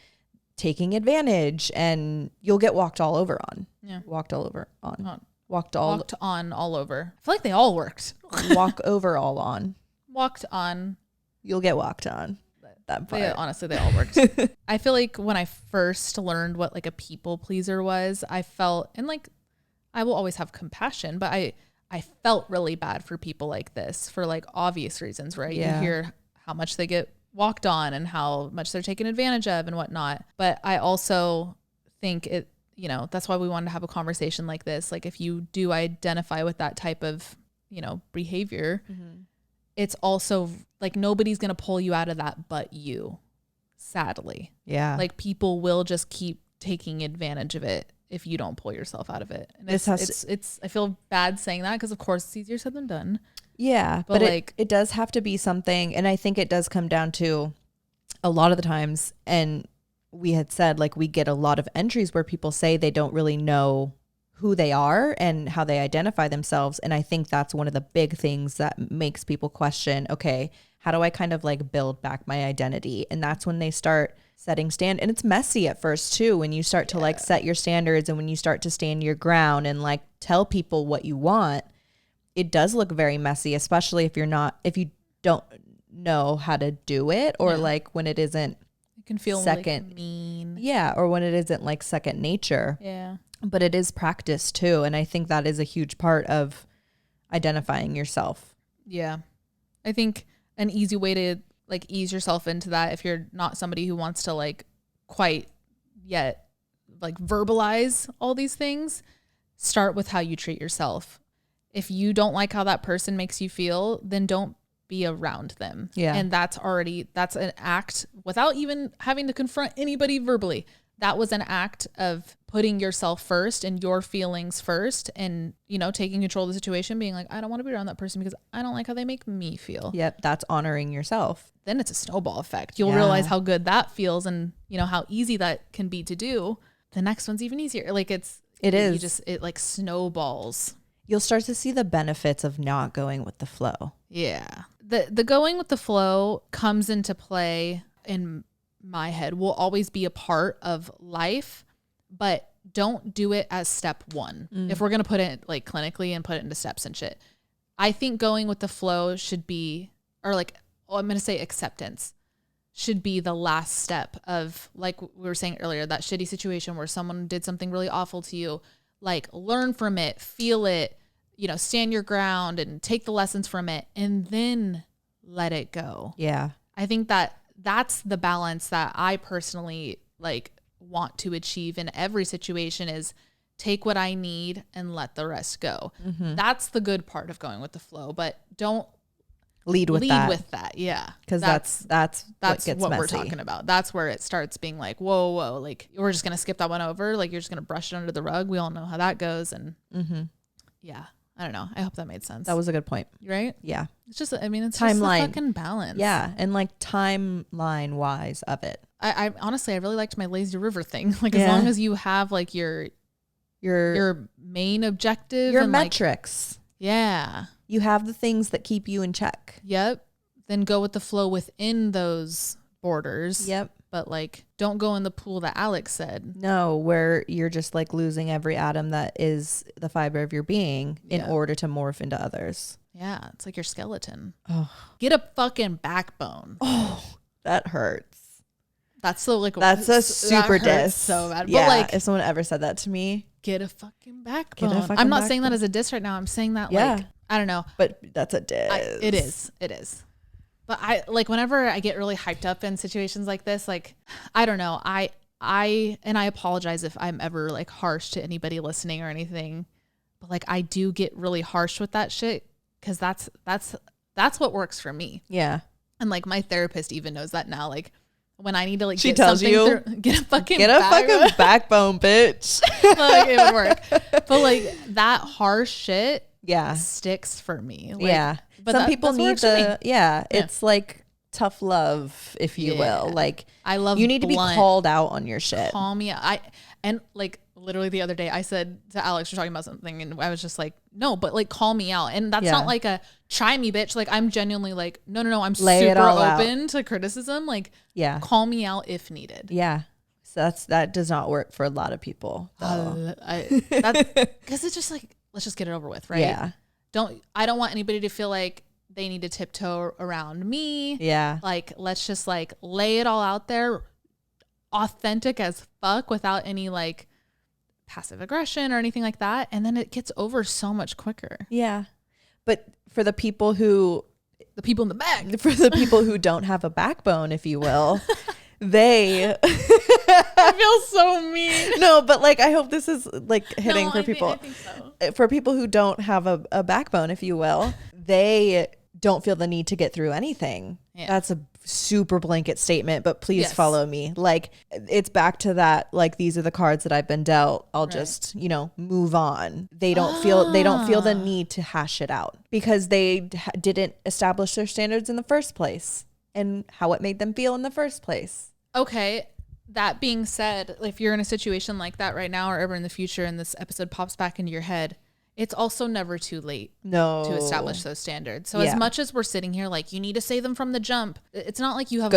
taking advantage, and you'll get walked all over on. Yeah. Walked all over on. Walked on all over. I feel like they all worked. Walk over all on. Walked on. You'll get walked on. That part. Honestly, they all worked. I feel like when I first learned what like a people pleaser was, I felt, and like I will always have compassion, but I felt really bad for people like this for like obvious reasons, right? Yeah. You hear how much they get walked on and how much they're taken advantage of and whatnot. But I also think it, you know, that's why we wanted to have a conversation like this. Like if you do identify with that type of, you know, behavior, it's also like nobody's going to pull you out of that but you, sadly. Yeah. Like people will just keep taking advantage of it if you don't pull yourself out of it. And it's I feel bad saying that because of course it's easier said than done. Yeah. But like it does have to be something. And I think it does come down to a lot of the times, and we had said like we get a lot of entries where people say they don't really know who they are and how they identify themselves. And I think that's one of the big things that makes people question, okay, how do I kind of like build back my identity? And that's when they start setting and it's messy at first too, when you start to like set your standards and when you start to stand your ground and like tell people what you want. It does look very messy, especially if you don't know how to do it, or like when it isn't, it can feel second like mean. Yeah. Or when it isn't like second nature. Yeah. But it is practice too. And I think that is a huge part of identifying yourself. Yeah. I think an easy way to like ease yourself into that, if you're not somebody who wants to like quite yet like verbalize all these things, start with how you treat yourself. If you don't like how that person makes you feel, then don't be around them. Yeah. And that's an act without even having to confront anybody verbally. That was an act of putting yourself first and your feelings first, and, you know, taking control of the situation, being like, I don't want to be around that person because I don't like how they make me feel. Yep. That's honoring yourself. Then it's a snowball effect. You'll realize how good that feels and, you know, how easy that can be to do. The next one's even easier. Like it like snowballs. You'll start to see the benefits of not going with the flow. Yeah. The going with the flow comes into play in my head, will always be a part of life, but don't do it as step one. If we're going to put it like clinically and put it into steps and shit, I think going with the flow should be, or like, I'm going to say acceptance should be the last step of, like we were saying earlier, that shitty situation where someone did something really awful to you, like learn from it, feel it, you know, stand your ground and take the lessons from it and then let it go. Yeah. I think that's the balance that I personally like want to achieve in every situation, is take what I need and let the rest go. That's the good part of going with the flow, but don't lead with that. Yeah. Because that's what gets what messy. We're talking about. That's where it starts being like, whoa, like we're just going to skip that one over. Like you're just going to brush it under the rug. We all know how that goes. And yeah, I don't know. I hope that made sense. That was a good point. Right? Yeah. It's just, I mean, it's Timeline. just the fucking balance. Yeah. And like timeline wise of it. I honestly, I really liked my lazy river thing. Like as Yeah. long as you have like your main objective, Your and metrics. Like, yeah. You have the things that keep you in check. Yep. Then go with the flow within those borders. Yep. But like, don't go in the pool that Alex said. No, where you're just like losing every atom that is the fiber of your being in order to morph into others. Yeah. It's like your skeleton. Oh. Get a fucking backbone. Oh, that hurts. That's so like, That's a super diss. So bad. Yeah, But like, if someone ever said that to me, get a fucking backbone. Get a fucking I'm not saying that backbone. as a diss right now. I'm saying that Yeah. like, I don't know. but that's a diss. It is. But I like whenever I get really hyped up in situations like this, like, I don't know. I apologize if I'm ever like harsh to anybody listening or anything, but like I do get really harsh with that shit. Cause that's what works for me. Yeah. And like my therapist even knows that now. Like when I need to like, She get tells something you, through, get a fucking backbone, bitch. like it would work. But like that harsh shit Yeah. sticks for me. Like, Yeah. but Some people need the it's like tough love, if you will. Like I love you need to be blunt. called out on your shit. Call me. And like literally the other day I said to Alex, we're talking about something and I was just like, no, but like call me out. And that's not like a try me bitch. Like I'm genuinely like, no, I'm Lay it super all open to criticism. Like call me out if needed. Yeah. So that does not work for a lot of people. Because it's just like, let's just get it over with. Right. Yeah. I don't want anybody to feel like they need to tiptoe around me. Yeah. Like, let's just like lay it all out there authentic as fuck without any like passive aggression or anything like that. And then it gets over so much quicker. Yeah. But for the people who in the back, for the people who don't have a backbone, if you will, they I feel so mean. No, but like I hope this is like hitting for people. I think so. For people who don't have a backbone, if you will, they don't feel the need to get through anything. Yeah. That's a super blanket statement, but please follow me. Like it's back to that, like these are the cards that I've been dealt. I'll just, move on. They don't feel the need to hash it out because they didn't establish their standards in the first place and how it made them feel in the first place. Okay. That being said, if you're in a situation like that right now or ever in the future and this episode pops back into your head, it's also never too late to establish those standards. So as much as we're sitting here like you need to say them from the jump, it's not like you have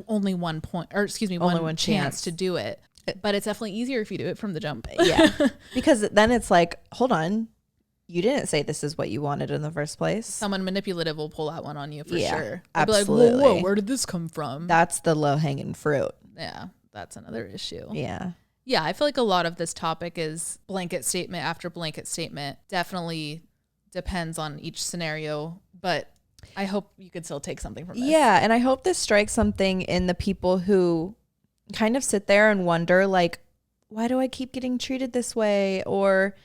only one point or one chance to do it. But it's definitely easier if you do it from the jump. Yeah. Because then it's like, hold on, you didn't say this is what you wanted in the first place. Someone manipulative will pull that one on you for sure. Absolutely. Be like, whoa, where did this come from? That's the low hanging fruit. Yeah. That's another issue. Yeah. Yeah, I feel like a lot of this topic is blanket statement after blanket statement. Definitely depends on each scenario, but I hope you could still take something from this. Yeah, and I hope this strikes something in the people who kind of sit there and wonder, like, why do I keep getting treated this way? Or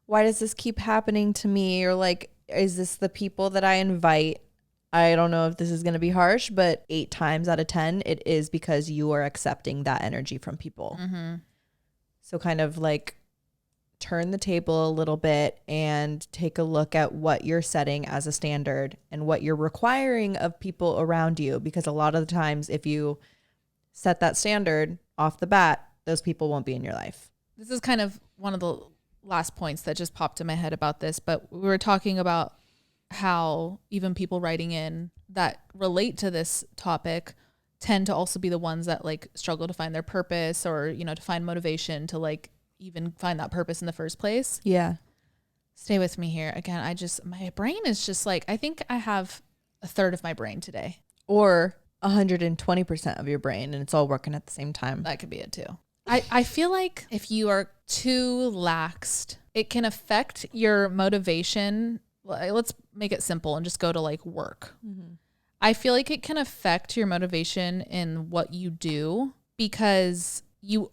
why does this keep happening to me? Or like, is this the people that I invite? I don't know if this is going to be harsh, but 8 times out of 10, it is because you are accepting that energy from people. Mm-hmm. So kind of like turn the table a little bit and take a look at what you're setting as a standard and what you're requiring of people around you. Because a lot of the times, if you set that standard off the bat, those people won't be in your life. This is kind of one of the last points that just popped in my head about this, but we were talking about how even people writing in that relate to this topic tend to also be the ones that like struggle to find their purpose or, to find motivation to like even find that purpose in the first place. Yeah. Stay with me here. Again, my brain is just like, I think I have a third of my brain today. Or 120% of your brain and it's all working at the same time. That could be it too. I feel like if you are too laxed, it can affect your motivation. Let's make it simple and just go to like work. Mm-hmm. I feel like it can affect your motivation in what you do because you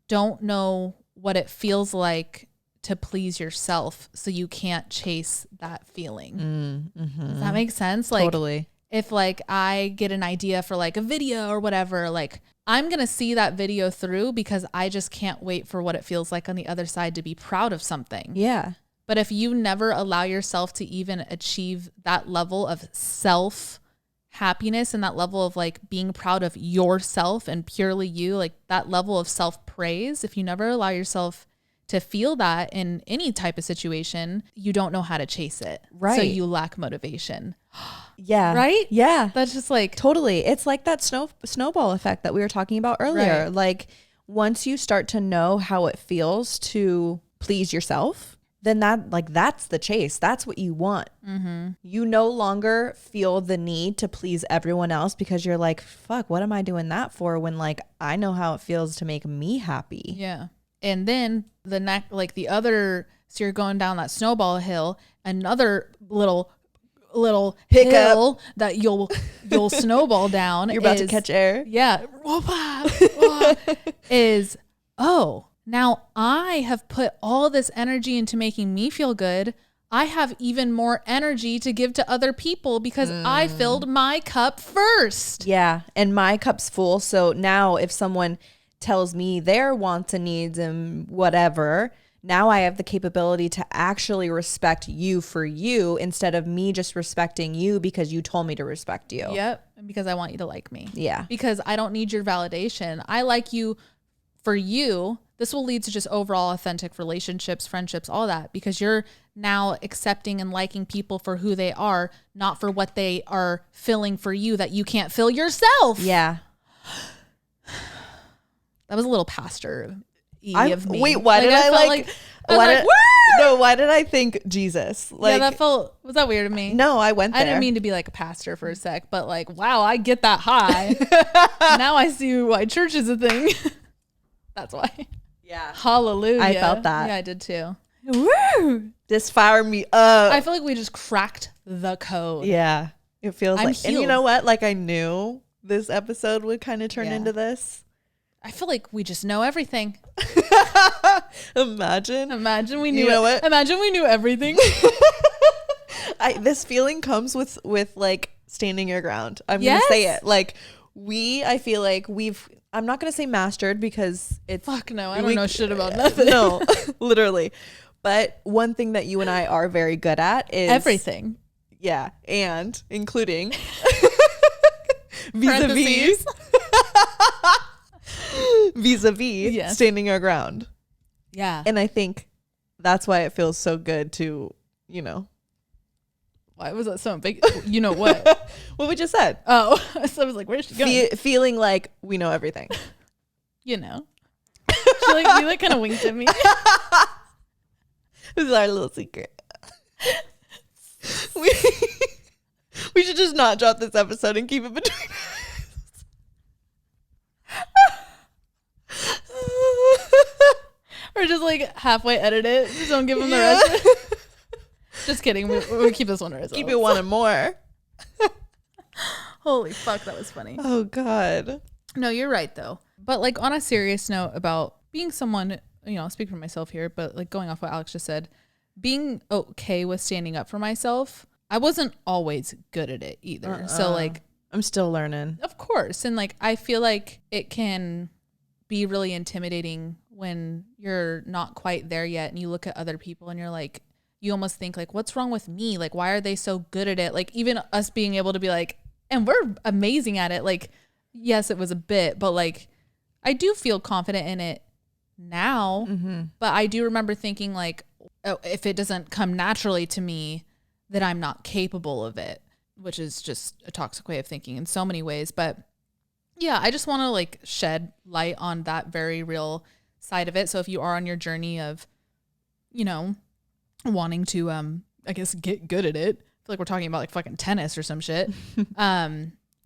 don't know what it feels like to please yourself. So you can't chase that feeling. Mm-hmm. Does that make sense? Like, totally. If like I get an idea for like a video or whatever, like I'm going to see that video through because I just can't wait for what it feels like on the other side to be proud of something. Yeah. But if you never allow yourself to even achieve that level of self happiness and that level of like being proud of yourself and purely you, like that level of self praise, if you never allow yourself to feel that in any type of situation, you don't know how to chase it. Right. So you lack motivation. Yeah. Right? Yeah. That's just like Totally. It's like that snowball effect that we were talking about earlier. Right. Like once you start to know how it feels to please yourself, then that's the chase. That's what you want. mm-hmm. You no longer feel the need to please everyone else because you're like, fuck, what am I doing that for when like I know how it feels to make me happy. Yeah. And then the other, so you're going down that snowball hill, another little Hiccup. hill that you'll snowball down. You're about to catch air. Yeah. Is, oh, now I have put all this energy into making me feel good. I have even more energy to give to other people because I filled my cup first. Yeah. And my cup's full. So now if someone tells me their wants and needs and whatever, now I have the capability to actually respect you for you instead of me just respecting you because you told me to respect you. Yep. And because I want you to like me. Yeah. Because I don't need your validation. I like you for you. This will lead to just overall authentic relationships, friendships, all that, because you're now accepting and liking people for who they are, not for what they are filling for you that you can't fill yourself. Yeah. That was a little pastor of me. Wait, why did I why did I think Jesus? Like, yeah, was that weird of me? No, I went there. I didn't mean to be like a pastor for a sec, but like, wow, I get that high. Now I see why church is a thing. That's why. Yeah. Hallelujah. I felt that. Yeah, I did too. Woo! This fired me up. I feel like we just cracked the code. Yeah. It feels I'm like, healed. and you know what? Like I knew this episode would kind of turn into this. I feel like we just know everything. Imagine we knew you know what? Imagine we knew everything. This feeling comes with like standing your ground. I'm gonna say it. Like I feel like I'm not gonna say mastered because it's fuck no, I don't know shit about nothing. No, literally. But one thing that you and I are very good at is everything. Yeah, and including vis-a-vis. vis-a-vis standing our ground. Yeah. And I think that's why it feels so good to, why was that so big? You know what? What we just said. Oh, so I was like, where's she going? Feeling like we know everything. You like kind of winked at me. This is our little secret. We should just not drop this episode and keep it between us. Or just like halfway edit it. Just don't give them the rest. Just kidding. We keep this one to ourselves. Keep it one and more. Holy fuck, that was funny. Oh God. No, you're right though. But like on a serious note about being someone, speak for myself here, but like going off what Alex just said, being okay with standing up for myself, I wasn't always good at it either. So like I'm still learning. Of course. And like I feel like it can be really intimidating when you're not quite there yet and you look at other people and you're like, you almost think like, what's wrong with me? Like, why are they so good at it? Like even us being able to be like, and we're amazing at it. Like, yes, it was a bit, but like, I do feel confident in it now, but I do remember thinking like, oh, if it doesn't come naturally to me, that I'm not capable of it, which is just a toxic way of thinking in so many ways. But yeah, I just want to like shed light on that very real side of it. So if you are on your journey of, wanting to, I guess, get good at it, I feel like we're talking about like fucking tennis or some shit.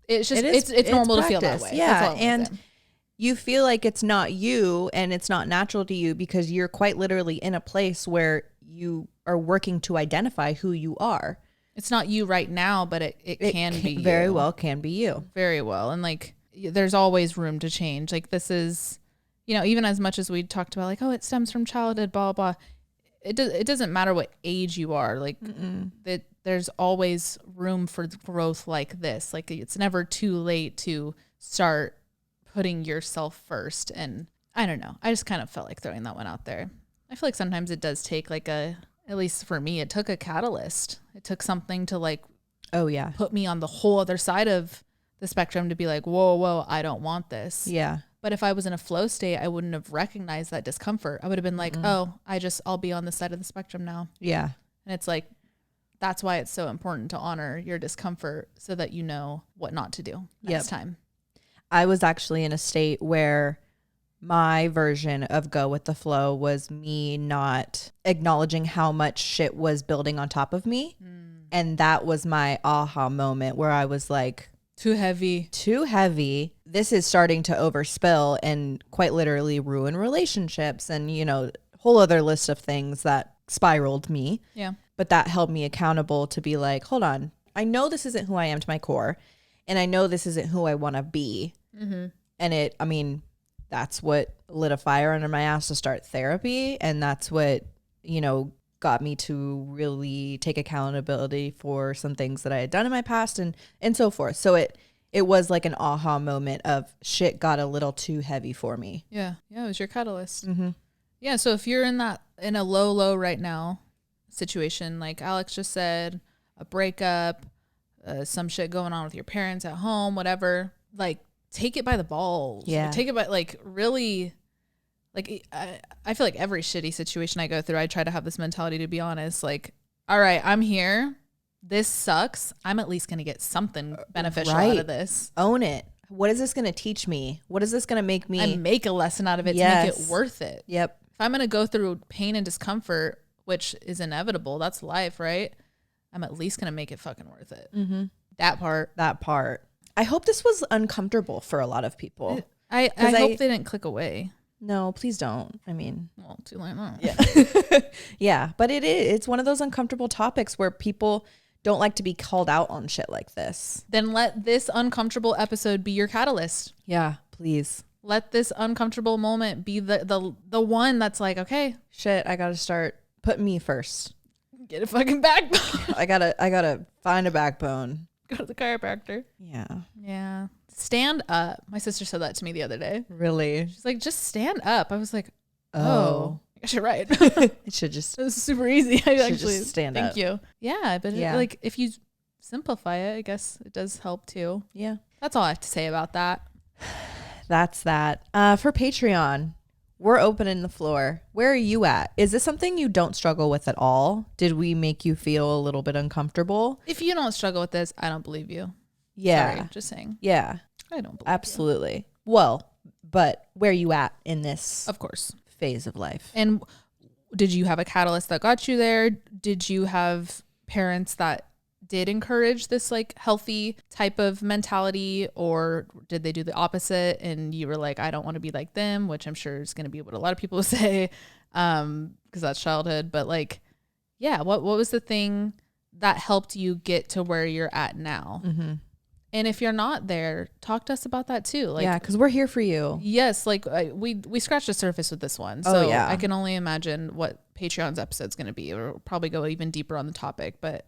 It's just, it's normal to feel that way. Yeah. And you feel like it's not you and it's not natural to you because you're quite literally in a place where you are working to identify who you are. It's not you right now, but it can be you. Very well can be you. Very well. And like, there's always room to change. Like this is, even as much as we talked about like, oh, it stems from childhood, blah, blah. It doesn't matter what age you are. Like there's always room for growth like this. Like it's never too late to start putting yourself first. And I don't know. I just kind of felt like throwing that one out there. I feel like sometimes it does take like an at least for me, it took a catalyst. It took something to like Oh yeah. put me on the whole other side of the spectrum to be like, whoa, I don't want this. Yeah. But if I was in a flow state, I wouldn't have recognized that discomfort. I would have been like, I'll be on this side of the spectrum now. Yeah. And it's like, that's why it's so important to honor your discomfort so that you know what not to do next time. I was actually in a state where my version of go with the flow was me not acknowledging how much shit was building on top of me. And that was my aha moment where I was like, too heavy. This is starting to overspill and quite literally ruin relationships and, you know, whole other list of things that spiraled me. Yeah. But that held me accountable to be like, hold on, I know this isn't who I am to my core. And I know this isn't who I want to be. And that's what lit a fire under my ass to start therapy. And that's what, you know, got me to really take accountability for some things that I had done in my past and so forth. So it was like an aha moment of shit got a little too heavy for me. Yeah. Yeah. It was your catalyst. Yeah. So if you're in a low right now situation, like Alex just said, a breakup, some shit going on with your parents at home, whatever, like take it by the balls. Yeah. Take it by like really, like I feel like every shitty situation I go through, I try to have this mentality to be honest, like, all right, I'm here. This sucks. I'm at least going to get something beneficial out of this. Own it. What is this going to teach me? What is this going to make me? And make a lesson out of it to make it worth it. Yep. If I'm going to go through pain and discomfort, which is inevitable, that's life, right? I'm at least going to make it fucking worth it. That part. I hope this was uncomfortable for a lot of people. I hope they didn't click away. No, please don't. Well, too late now. Yeah. Yeah, but it's one of those uncomfortable topics where people don't like to be called out on shit like this. Then let this uncomfortable episode be your catalyst. Yeah, please. Let this uncomfortable moment be the one that's like, okay, shit, I got to start putting me first. Get a fucking backbone. I gotta find a backbone. Go to the chiropractor. Yeah. Stand up. My sister said that to me the other day. Really? She's like, just stand up. I was like, oh. I guess you're right. It should just. It was super easy. I actually just stand up. Thank you. Yeah, but like if you simplify it, I guess it does help too. Yeah. That's all I have to say about that. That's that. For Patreon, we're opening the floor. Where are you at? Is this something you don't struggle with at all? Did we make you feel a little bit uncomfortable? If you don't struggle with this, I don't believe you. Yeah. Sorry, just saying. Yeah. I don't believe Absolutely. You. Well, but where are you at in this? Of course. Phase of life. And did you have a catalyst that got you there? Did you have parents that did encourage this like healthy type of mentality, or did they do the opposite and you were like, I don't want to be like them, which I'm sure is going to be what a lot of people say, because that's childhood. But like, yeah, what was the thing that helped you get to where you're at now? And if you're not there, talk to us about that too. Like, yeah, because we're here for you. Yes, like we scratched the surface with this one. So yeah. I can only imagine what Patreon's episode's going to be, or we'll probably go even deeper on the topic. But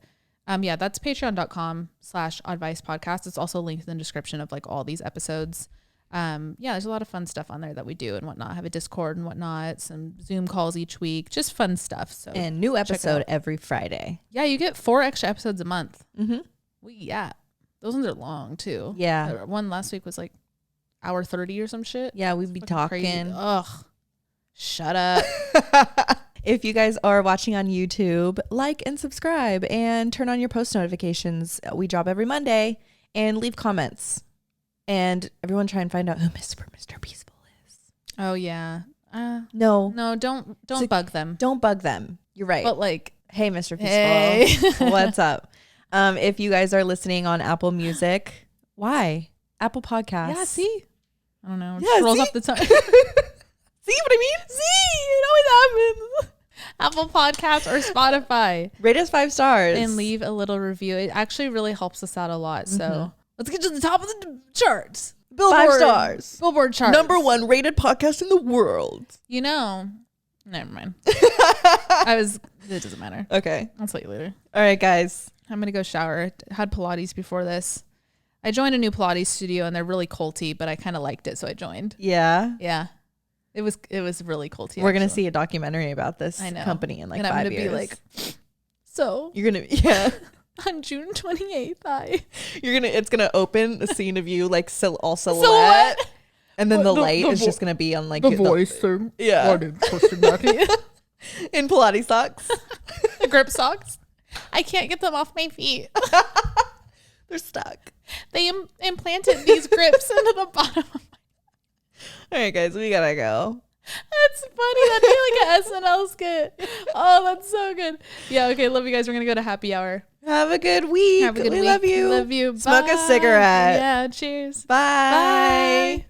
yeah, that's patreon.com/Oddvice podcast. It's also linked in the description of like all these episodes. Yeah, there's a lot of fun stuff on there that we do and whatnot. Have a Discord and whatnot, some Zoom calls each week, just fun stuff. So and new episode every Friday. Yeah, you get 4 extra episodes a month. Yeah. Those ones are long too. Yeah. One last week was like hour 30 or some shit. Yeah, we'd be talking. Crazy. Ugh. Shut up. If you guys are watching on YouTube, like and subscribe and turn on your post notifications. We drop every Monday, and leave comments. And everyone try and find out who Mr. Peaceful is. Oh yeah. No, don't bug them. Don't bug them. You're right. But like, hey, Mr. Peaceful, hey. what's up? If you guys are listening on Apple Music, why? Apple Podcasts. Yeah, see? I don't know. It Yeah, just rolls see? off the tongue. See what I mean? See? It always happens. Apple Podcasts or Spotify. Rate us 5 stars. And leave a little review. It actually really helps us out a lot. So let's get to the top of the charts. Billboard. 5 stars. Billboard charts. Number 1 rated podcast in the world. You know, never mind. It doesn't matter. Okay. I'll tell you later. All right, guys. I'm going to go shower. I had Pilates before this. I joined a new Pilates studio and they're really culty, but I kind of liked it. So I joined. Yeah. Yeah. It was really culty. We're gonna see a documentary about this I know. company in like and 5 I'm gonna years. be like, so you're gonna on June 28th, it's gonna open a scene of you like all silhouette, and then But the light is vo- just gonna be on like thing. Yeah. In Pilates socks. The grip socks. I can't get them off my feet. They're stuck. They implanted these grips into the bottom of All right, guys, we gotta go. That's funny. That'd be like an SNL skit. Oh, that's so good. Yeah, okay. Love you guys. We're going to go to happy hour. Have a good week. Have a good week. Love you. Love you. Smoke a Bye. cigarette. Yeah, cheers. Bye. Bye.